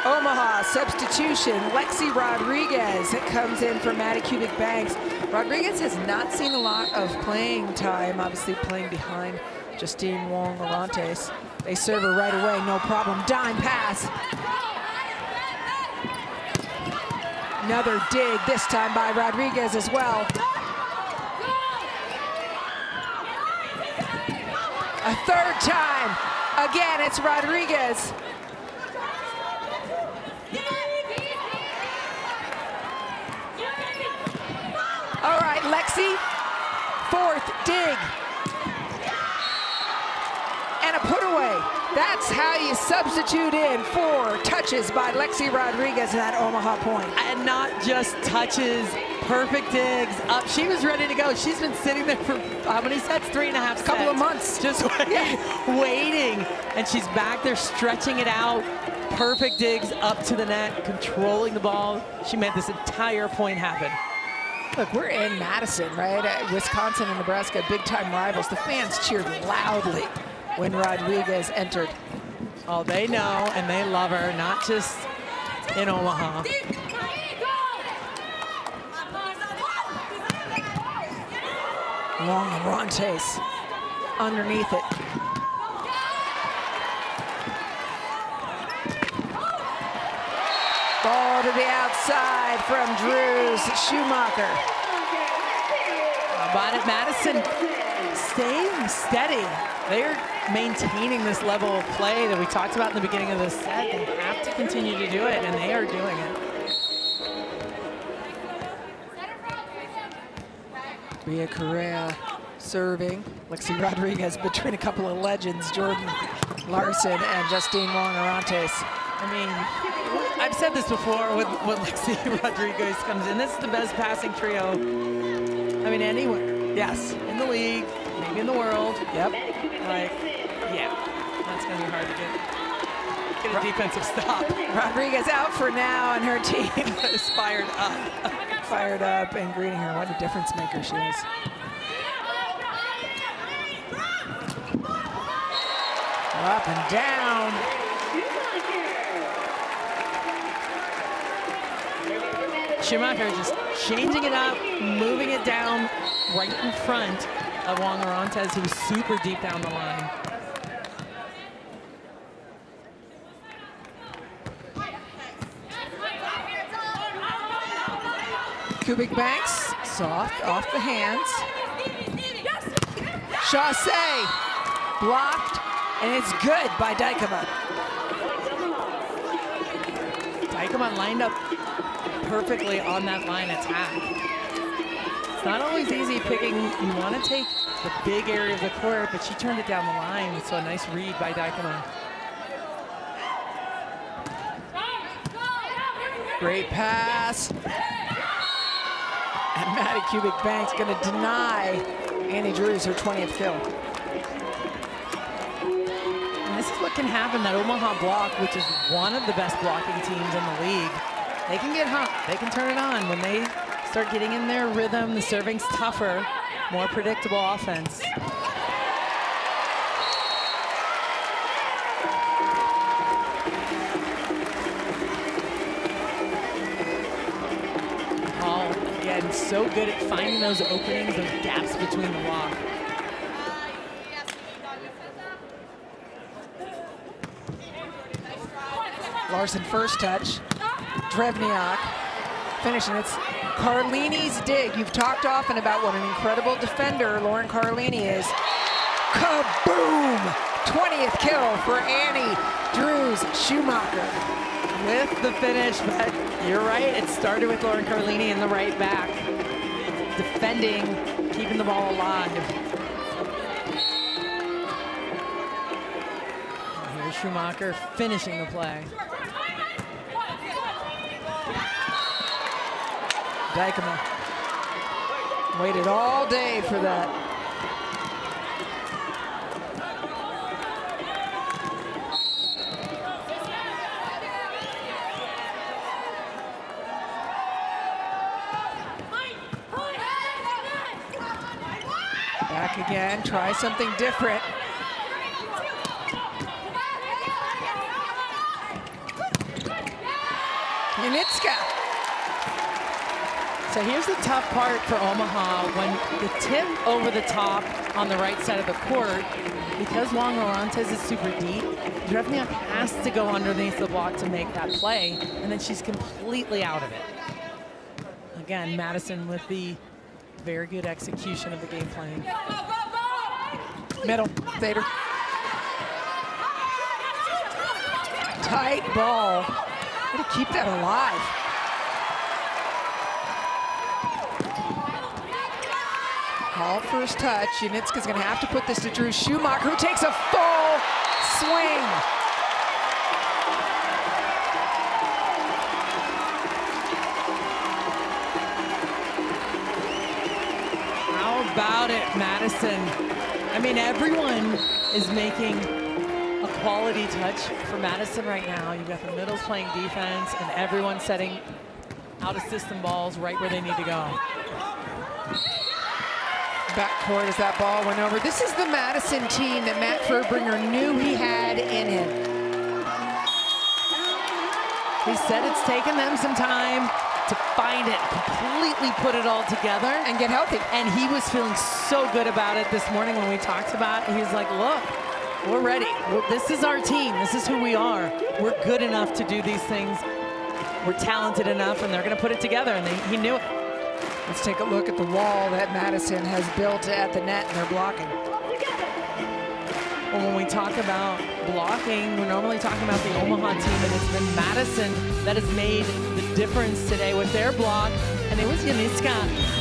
[SPEAKER 2] Omaha substitution, Lexi Rodriguez comes in for Maddie Cubic Banks. Rodriguez has not seen a lot of playing time, obviously playing behind Justine Wong-Orantes. They serve her right away, no problem. Dime pass. Another dig, this time by Rodriguez as well. A third time. Again, it's Rodriguez. All right, Lexi, fourth dig. And a put away. That's how you substitute in 4 touches by Lexi Rodriguez at Omaha point.
[SPEAKER 3] And not just touches, perfect digs up. She was ready to go. She's been sitting there for how many sets? 3.5 sets.
[SPEAKER 2] Couple of months.
[SPEAKER 3] Just waiting. And she's back there stretching it out. Perfect digs up to the net, controlling the ball. She made this entire point happen.
[SPEAKER 2] Look, we're in Madison, right? Wisconsin and Nebraska, big-time rivals. The fans cheered loudly when Rodriguez entered.
[SPEAKER 3] Oh, they know and they love her, not just in Omaha.
[SPEAKER 2] Wong-orantes underneath it. Ball to the outside from Schumacher.
[SPEAKER 3] How about it, Madison staying steady. They're maintaining this level of play that we talked about in the beginning of this set. They have to continue to do it, and they are doing it.
[SPEAKER 2] Bria Correa serving. Lexi Rodriguez between a couple of legends, Jordan Larson and Justine Wong-orantes.
[SPEAKER 3] I mean, I've said this before when Lexi Rodriguez comes in. This is the best passing trio, I mean, anywhere.
[SPEAKER 2] Yes.
[SPEAKER 3] In the league, maybe in the world.
[SPEAKER 2] Yep.
[SPEAKER 3] Like, yeah, that's going to be hard to get a defensive stop.
[SPEAKER 2] Rodriguez out for now, and her team
[SPEAKER 3] is fired up.
[SPEAKER 2] Fired up and greeting her. What a difference maker she is. Up and down.
[SPEAKER 3] Schumacher just changing it up, moving it down right in front of Wong-orantes, who's super deep down the line.
[SPEAKER 2] Kubik Banks, soft off the hands. Chassé, blocked, and it's good by Dykema.
[SPEAKER 3] Dykema lined up perfectly on that line attack. It's not always easy picking. You want to take the big area of the court, but she turned it down the line. So a nice read by Dykema.
[SPEAKER 2] Great pass. And Maddie Kubik Banks going to deny Annie Drews her 20th kill.
[SPEAKER 3] And this is what can happen, that Omaha block, which is one of the best blocking teams in the league. They can get hot, they can turn it on. When they start getting in their rhythm, the serving's tougher, more predictable offense. Paul, again, so good at finding those openings, those gaps between the block.
[SPEAKER 2] Larson first touch. Drewniok finishing. It's Carlini's dig. You've talked often about what an incredible defender Lauren Carlini is. Kaboom! 20th kill for Annie Drews Schumacher.
[SPEAKER 3] With the finish, but you're right, it started with Lauren Carlini in the right back. Defending, keeping the ball alive. And here's Schumacher finishing the play.
[SPEAKER 2] Dykema waited all day for that. Back again, try something different. Unitska.
[SPEAKER 3] So here's the tough part for Omaha. When the tip over the top on the right side of the court, because Wong-orantes is super deep, Drewniok has to go underneath the block to make that play, and then she's completely out of it. Again, Madison with the very good execution of the game plan.
[SPEAKER 2] Middle, Vader. Tight ball. Got to keep that alive. Call first touch. Unitska's going to have to put this to Drew Schumacher, who takes a full swing.
[SPEAKER 3] How about it, Madison? I mean, everyone is making a quality touch for Madison right now. You've got the middles playing defense and everyone setting out of system balls right where they need to go.
[SPEAKER 2] Backcourt as that ball went over. This is the Madison team that Matt Furbringer knew he had in him.
[SPEAKER 3] He said it's taken them some time to find it, completely put it all together.
[SPEAKER 2] And get healthy.
[SPEAKER 3] And he was feeling so good about it this morning when we talked about it. He was like, look, we're ready. This is our team. This is who we are. We're good enough to do these things. We're talented enough, and they're going to put it together, and he knew it.
[SPEAKER 2] Let's take a look at the wall that Madison has built at the net, and they're blocking.
[SPEAKER 3] Well, when we talk about blocking, we're normally talking about the Omaha team, and it's been Madison that has made the difference today with their block. And it was Drewniok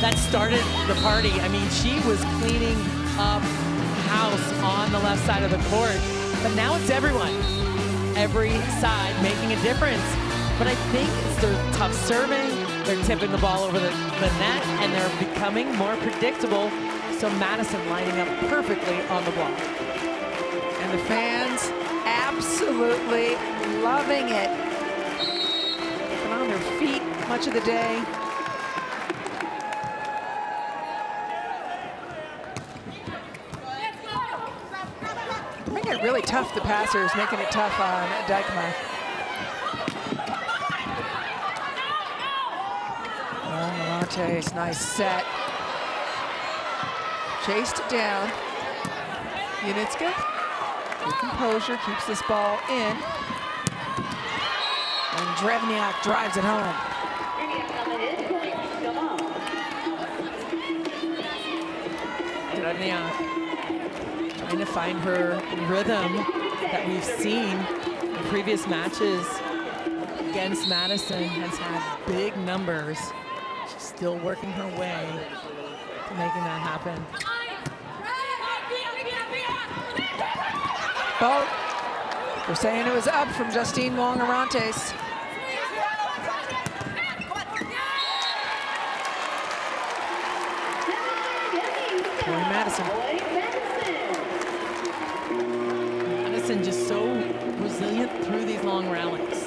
[SPEAKER 3] that started the party. I mean, she was cleaning up house on the left side of the court. But now it's everyone, every side making a difference. But I think it's their tough serving, they're tipping the ball over the net, and they're becoming more predictable. So Madison lining up perfectly on the block.
[SPEAKER 2] And the fans absolutely loving it. Been on their feet much of the day. Making it really tough, the passers, making it tough on Dykema. Wong-orantes, nice set. Chased down. Drewniok, good composure, keeps this ball in. And Drewniok drives it home.
[SPEAKER 3] Drewniok trying to find her rhythm that we've seen in previous matches against Madison, has had big numbers. She's still working her way to making that happen.
[SPEAKER 2] Well, we're saying it was up from Justine Wong-orantes. Madison.
[SPEAKER 3] Madison just so resilient through these long rallies.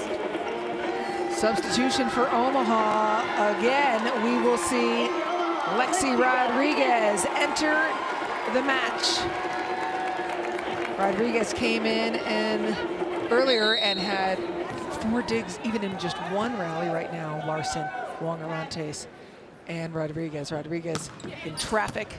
[SPEAKER 2] Substitution for Omaha. Again, we will see Lexi Rodriguez enter the match. Rodriguez came in and earlier and had 4 digs even in just one rally right now. Larson, Wong-orantes, and Rodriguez. Rodriguez in traffic.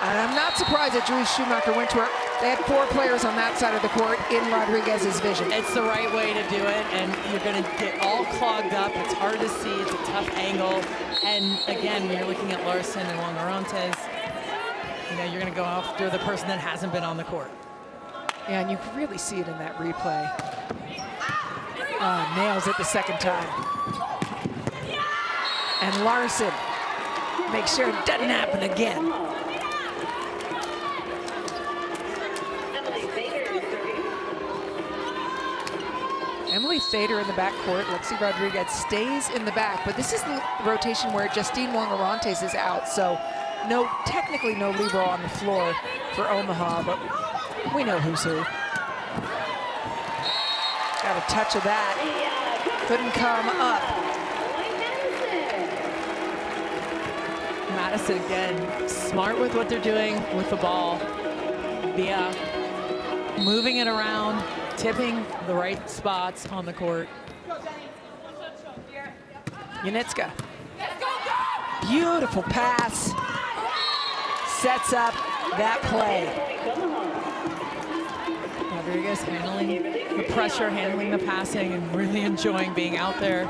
[SPEAKER 2] And I'm not surprised that Schumacher went to her. They had 4 players on that side of the court in Rodriguez's vision.
[SPEAKER 3] It's the right way to do it, and you're going to get all clogged up. It's hard to see. It's a tough angle. And again, when you're looking at Larson and Wong-orantes, you know, you're going to go after the person that hasn't been on the court.
[SPEAKER 2] Yeah, and you can really see it in that replay. Nails it the second time. And Larson makes sure it doesn't happen again. Emily Thader in the backcourt. Lexi Rodriguez stays in the back, but this is the rotation where Justine Wong-orantes is out, so technically no libero on the floor for Omaha, but we know who's who. Got a touch of that. Couldn't come up.
[SPEAKER 3] Madison again, smart with what they're doing with the ball. Via moving it around, tipping the right spots on the court.
[SPEAKER 2] Drewniok. Beautiful pass. Sets up that play.
[SPEAKER 3] Rodriguez handling the pressure, handling the passing, and really enjoying being out there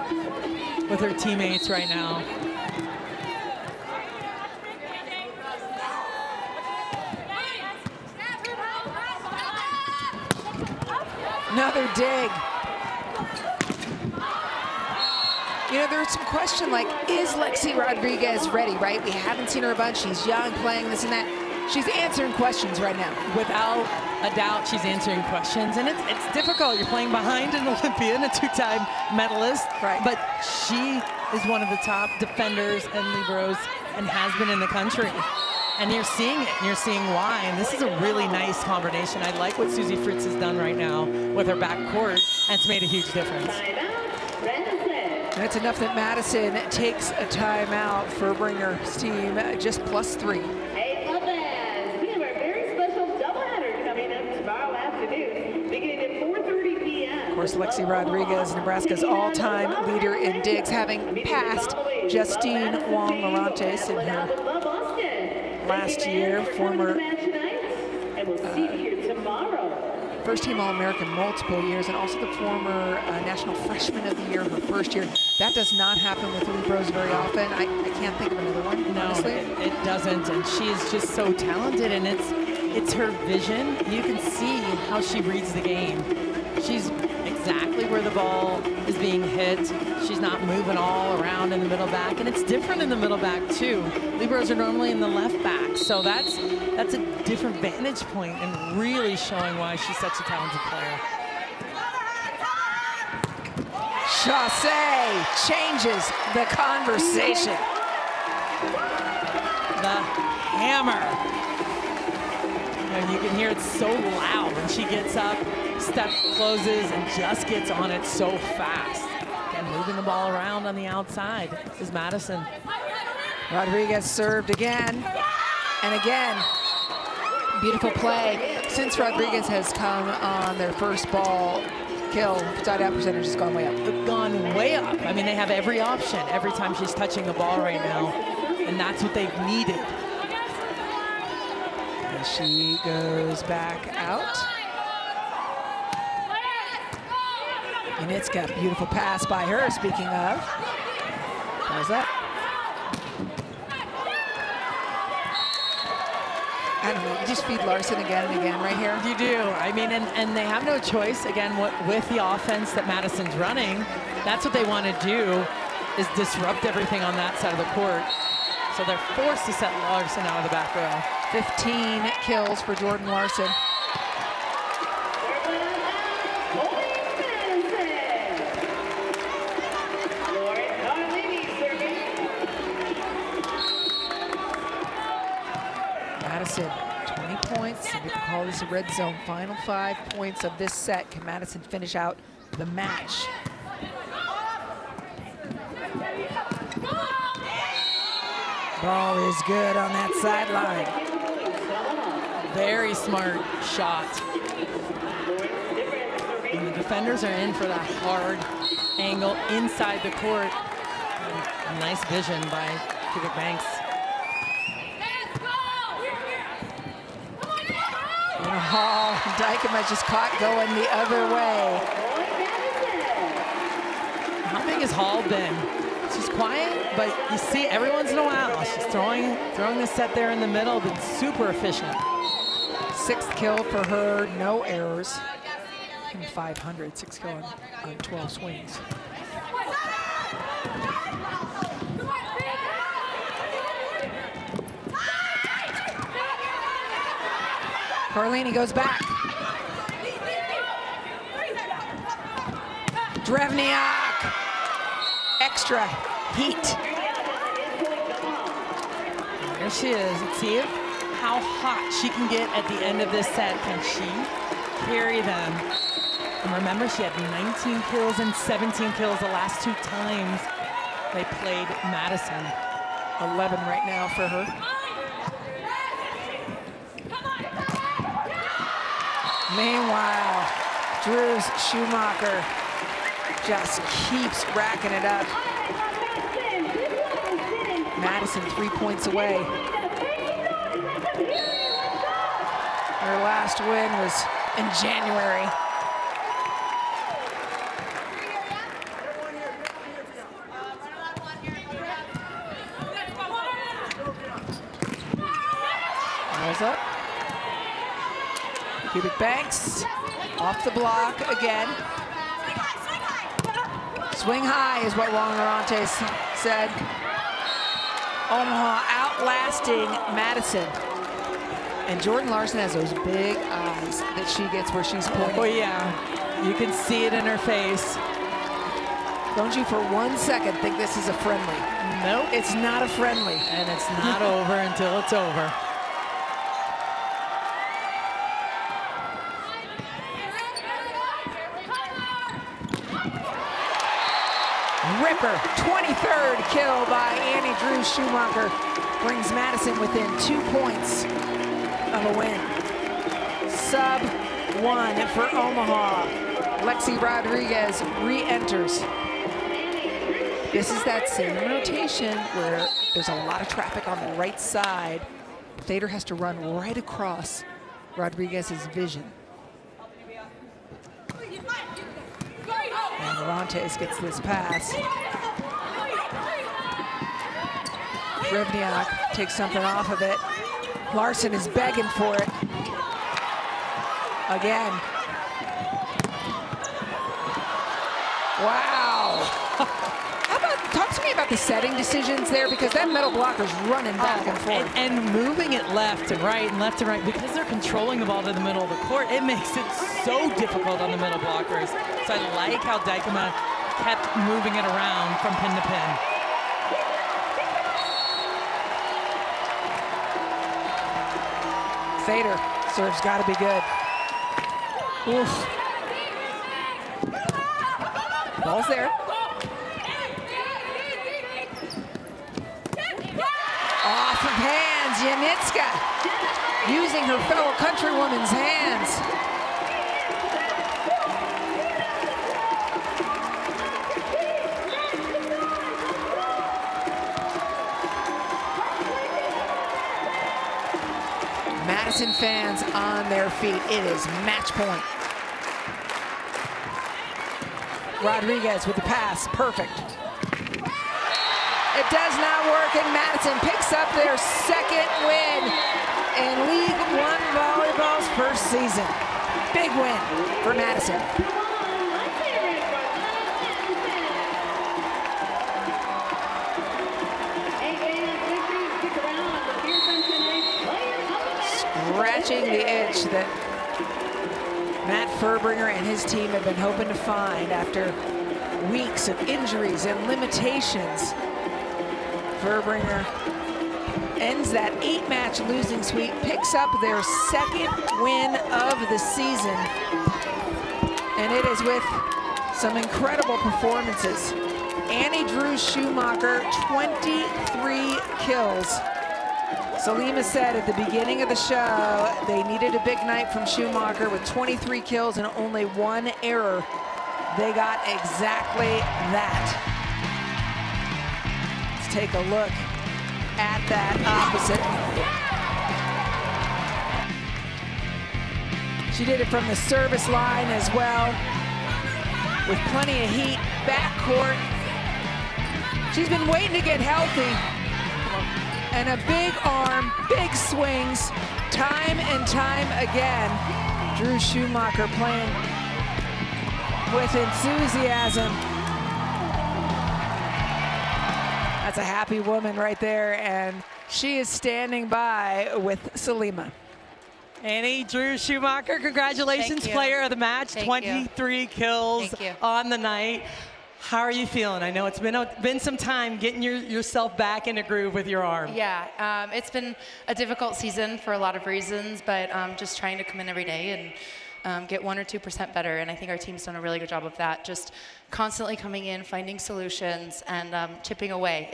[SPEAKER 3] with her teammates right now.
[SPEAKER 2] Another dig. You know, there's some question like, is Lexi Rodriguez ready, right? We haven't seen her a bunch. She's young, playing this and that. She's answering questions right now.
[SPEAKER 3] Without a doubt. She's answering questions, and it's difficult. You're playing behind an Olympian, a two-time medalist,
[SPEAKER 2] right?
[SPEAKER 3] But she is one of the top defenders and liberos and has been in the country. And you're seeing it, and you're seeing why. And this is a really nice combination. I like what Susie Fritz has done right now with her back court, and it's made a huge difference.
[SPEAKER 2] And it's enough that Madison takes a timeout for Bringer's team, just +3.
[SPEAKER 6] Hey, Lopez, we have our very special doubleheader coming up tomorrow afternoon, beginning at 4:30 p.m.
[SPEAKER 2] Of course, Lexi Rodriguez, Nebraska's all-time leader in digs, having passed Justine Wong-Orantes in her last year, former first-team All-American multiple years, and also the former National Freshman of the Year her first year. That does not happen with Libros very often. I can't think of another one,
[SPEAKER 3] no,
[SPEAKER 2] honestly.
[SPEAKER 3] It doesn't, and she is just so talented, and it's her vision. You can see how she reads the game. She's exactly where the ball is being hit. She's not moving all around in the middle back, and it's different in the middle back too. Libros are normally in the left back, so that's a different vantage point and really showing why she's such a talented player.
[SPEAKER 2] Chaussee changes the conversation.
[SPEAKER 3] The hammer. And you can hear it so loud when she gets up, step closes, and just gets on it so fast. And moving the ball around on the outside is Madison.
[SPEAKER 2] Rodriguez served again and again. Beautiful play. Since Rodriguez has come on their first ball kill, side-out percentage has gone way up.
[SPEAKER 3] It's gone way up. I mean, they have every option every time she's touching the ball right now, and that's what they've needed.
[SPEAKER 2] And she goes back out. And it's got a beautiful pass by her, speaking of. How's that? I don't know, you just feed Larson again and again right here.
[SPEAKER 3] You do. I mean, and they have no choice. Again, with the offense that Madison's running, that's what they want to do, is disrupt everything on that side of the court. So they're forced to set Larson out of the back row.
[SPEAKER 2] 15 kills for Jordan Larson. Madison, 20 points, and we can call this a red zone. Final 5 points of this set. Can Madison finish out the match? Ball is good on that sideline.
[SPEAKER 3] Very smart shot. And the defenders are in for that hard angle inside the court. And nice vision by Cubic Banks.
[SPEAKER 2] Hall, Dykema just caught going the other way.
[SPEAKER 3] How big has Hall been? She's quiet, but you see every once in a while she's throwing the set there in the middle, but super efficient.
[SPEAKER 2] 6th kill for her, no errors. 500, 6 kill on 12 swings. Carlini goes back. Drewniok, extra heat.
[SPEAKER 3] There she is. Let's see how hot she can get at the end of this set. Can she carry them? And remember, she had 19 kills and 17 kills the last 2 times they played Madison.
[SPEAKER 2] 11 right now for her. Meanwhile, Drew's Schumacher just keeps racking it up. Madison 3 points away. Her last win was in January. Eyes up. Cubic Banks off the block again. Swing high is what wong-orantes said. Omaha outlasting Madison. And Jordan Larson has those big eyes that she gets where she's pointing.
[SPEAKER 3] Oh, yeah. You can see it in her face.
[SPEAKER 2] Don't you for 1 second think this is a friendly?
[SPEAKER 3] Nope.
[SPEAKER 2] It's not a friendly.
[SPEAKER 3] And it's not over until it's over.
[SPEAKER 2] Ripper, 23rd kill by Annie Drew Schumacher, brings Madison within 2 points of a win. Sub 1 for Omaha. Lexi Rodriguez re-enters. This is that same rotation where there's a lot of traffic on the right side. Thader has to run right across Rodriguez's vision. And Wong-orantes gets this pass. Drewniok takes something off of it. Larson is begging for it. Again. Wow. Talk to me about the setting decisions there, because that middle blocker's running back and forth.
[SPEAKER 3] And moving it left and right and left and right, because they're controlling the ball to the middle of the court, it makes it so difficult on the middle blockers. So I like how Dykema kept moving it around from pin to pin.
[SPEAKER 2] Thader, serve's got to be good. Oof. Ball's there. Off of hands, Janitska using her fellow countrywoman's hands. Madison fans on their feet. It is match point. Rodriguez with the pass, perfect. It does not work, and Madison picks up their second win in League One Volleyball's first season. Big win for Madison. Scratching the itch that Matt Furbringer and his team have been hoping to find after weeks of injuries and limitations. Furbringer ends that 8-match losing streak, picks up their second win of the season, and it is with some incredible performances. Annie Drew Schumacher, 23 kills. Salima said at the beginning of the show they needed a big night from Schumacher with 23 kills and only 1 error. They got exactly that. Let's take a look at that opposite. She did it from the service line as well, with plenty of heat, backcourt. She's been waiting to get healthy. And a big arm, big swings, time and time again. Drew Schumacher playing with enthusiasm. That's a happy woman right there, and she is standing by with Salima.
[SPEAKER 3] Annie Drew Schumacher, congratulations, player of the match. 23 kills on the night. How are you feeling? I know it's been some time getting yourself back in a groove with your arm.
[SPEAKER 10] Yeah, it's been a difficult season for a lot of reasons, but just trying to come in every day and get 1 or 2% better. And I think our team's done a really good job of that. Just constantly coming in, finding solutions, and chipping away.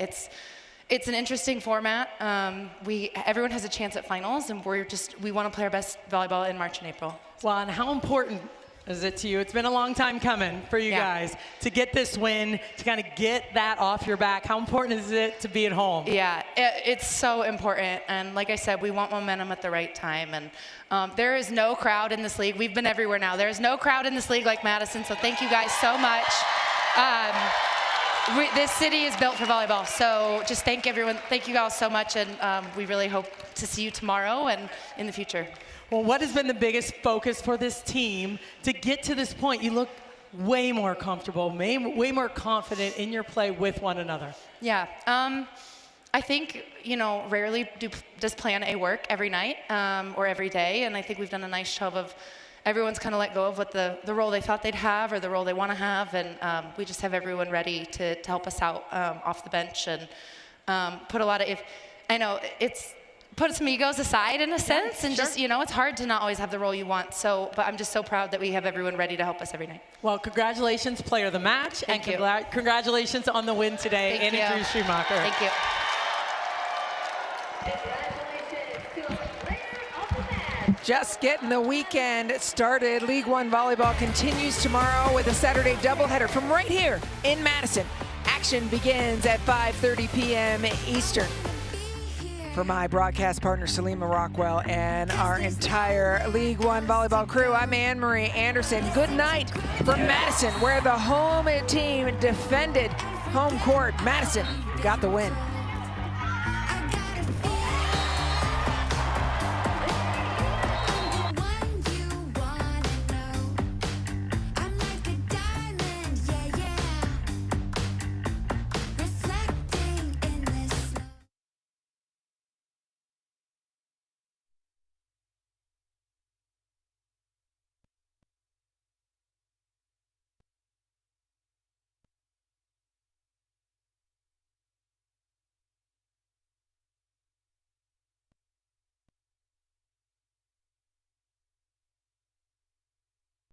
[SPEAKER 10] It's an interesting format. Everyone has a chance at finals, and we want to play our best volleyball in March and April.
[SPEAKER 3] Well, and how important is it to you? It's been a long time coming for you guys to get this win, to kind of get that off your back. How important is it to be at home?
[SPEAKER 10] Yeah, it's so important. And like I said, we want momentum at the right time. And there is no crowd in this league. We've been everywhere now. There is no crowd in this league like Madison. So thank you guys so much. This city is built for volleyball. So just thank everyone. Thank you guys so much. And we really hope to see you tomorrow and in the future.
[SPEAKER 3] Well, what has been the biggest focus for this team to get to this point? You look way more comfortable, way more confident in your play with one another.
[SPEAKER 10] Yeah, I think, you know, rarely does plan A work every night or every day, and I think we've done a nice job of everyone's kind of let go of what the role they thought they'd have or the role they want to have, and we just have everyone ready to help us out off the bench and put a lot of, I know it's put some egos aside in a sense, and just, you know, it's hard to not always have the role you want, so, but I'm just so proud that we have everyone ready to help us every night.
[SPEAKER 3] Well, congratulations, player of the match.
[SPEAKER 10] Thank you.
[SPEAKER 3] Congratulations on the win today,
[SPEAKER 10] Thank you.
[SPEAKER 3] Drew Schumacher.
[SPEAKER 10] Thank you.
[SPEAKER 2] Just getting the weekend started. League One volleyball continues tomorrow with a Saturday doubleheader from right here in Madison. Action begins at 5:30 p.m. Eastern. For my broadcast partner, Salima Rockwell, and our entire League One volleyball crew, I'm Anne-Marie Anderson. Good night from Madison, where the home team defended home court. Madison got the win.